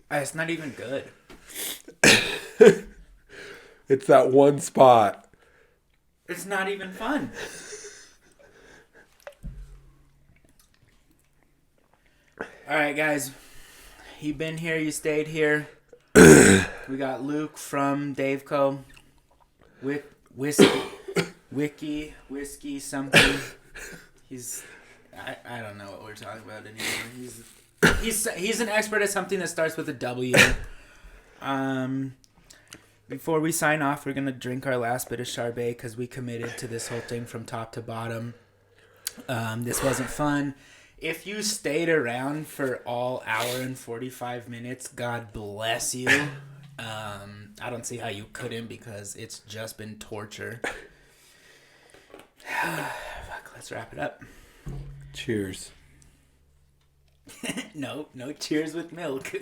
It's not even good. It's that one spot. It's not even fun. All right, guys. You been here. You stayed here. We got Luke from Dave Co. Whiskey something. I don't know what we're talking about anymore. He's an expert at something that starts with a W. Before we sign off, we're gonna drink our last bit of Chardonnay because we committed to this whole thing from top to bottom. This wasn't fun. If you stayed around for all hour and 45 minutes, God bless you. I don't see how you couldn't because it's just been torture. Fuck, let's wrap it up. Cheers. No cheers with milk.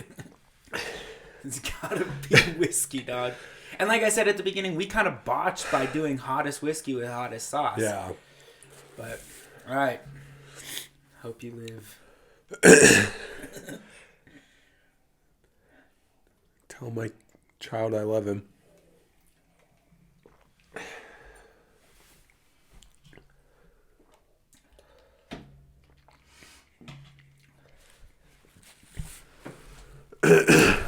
It's gotta be whiskey, dog. And like I said at the beginning, we kind of botched by doing hottest whiskey with hottest sauce. Yeah. But, all right. Hope you live. Tell my child I love him. All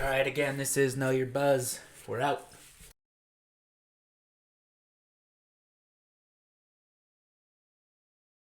right, again, this is Know Your Buzz. We're out.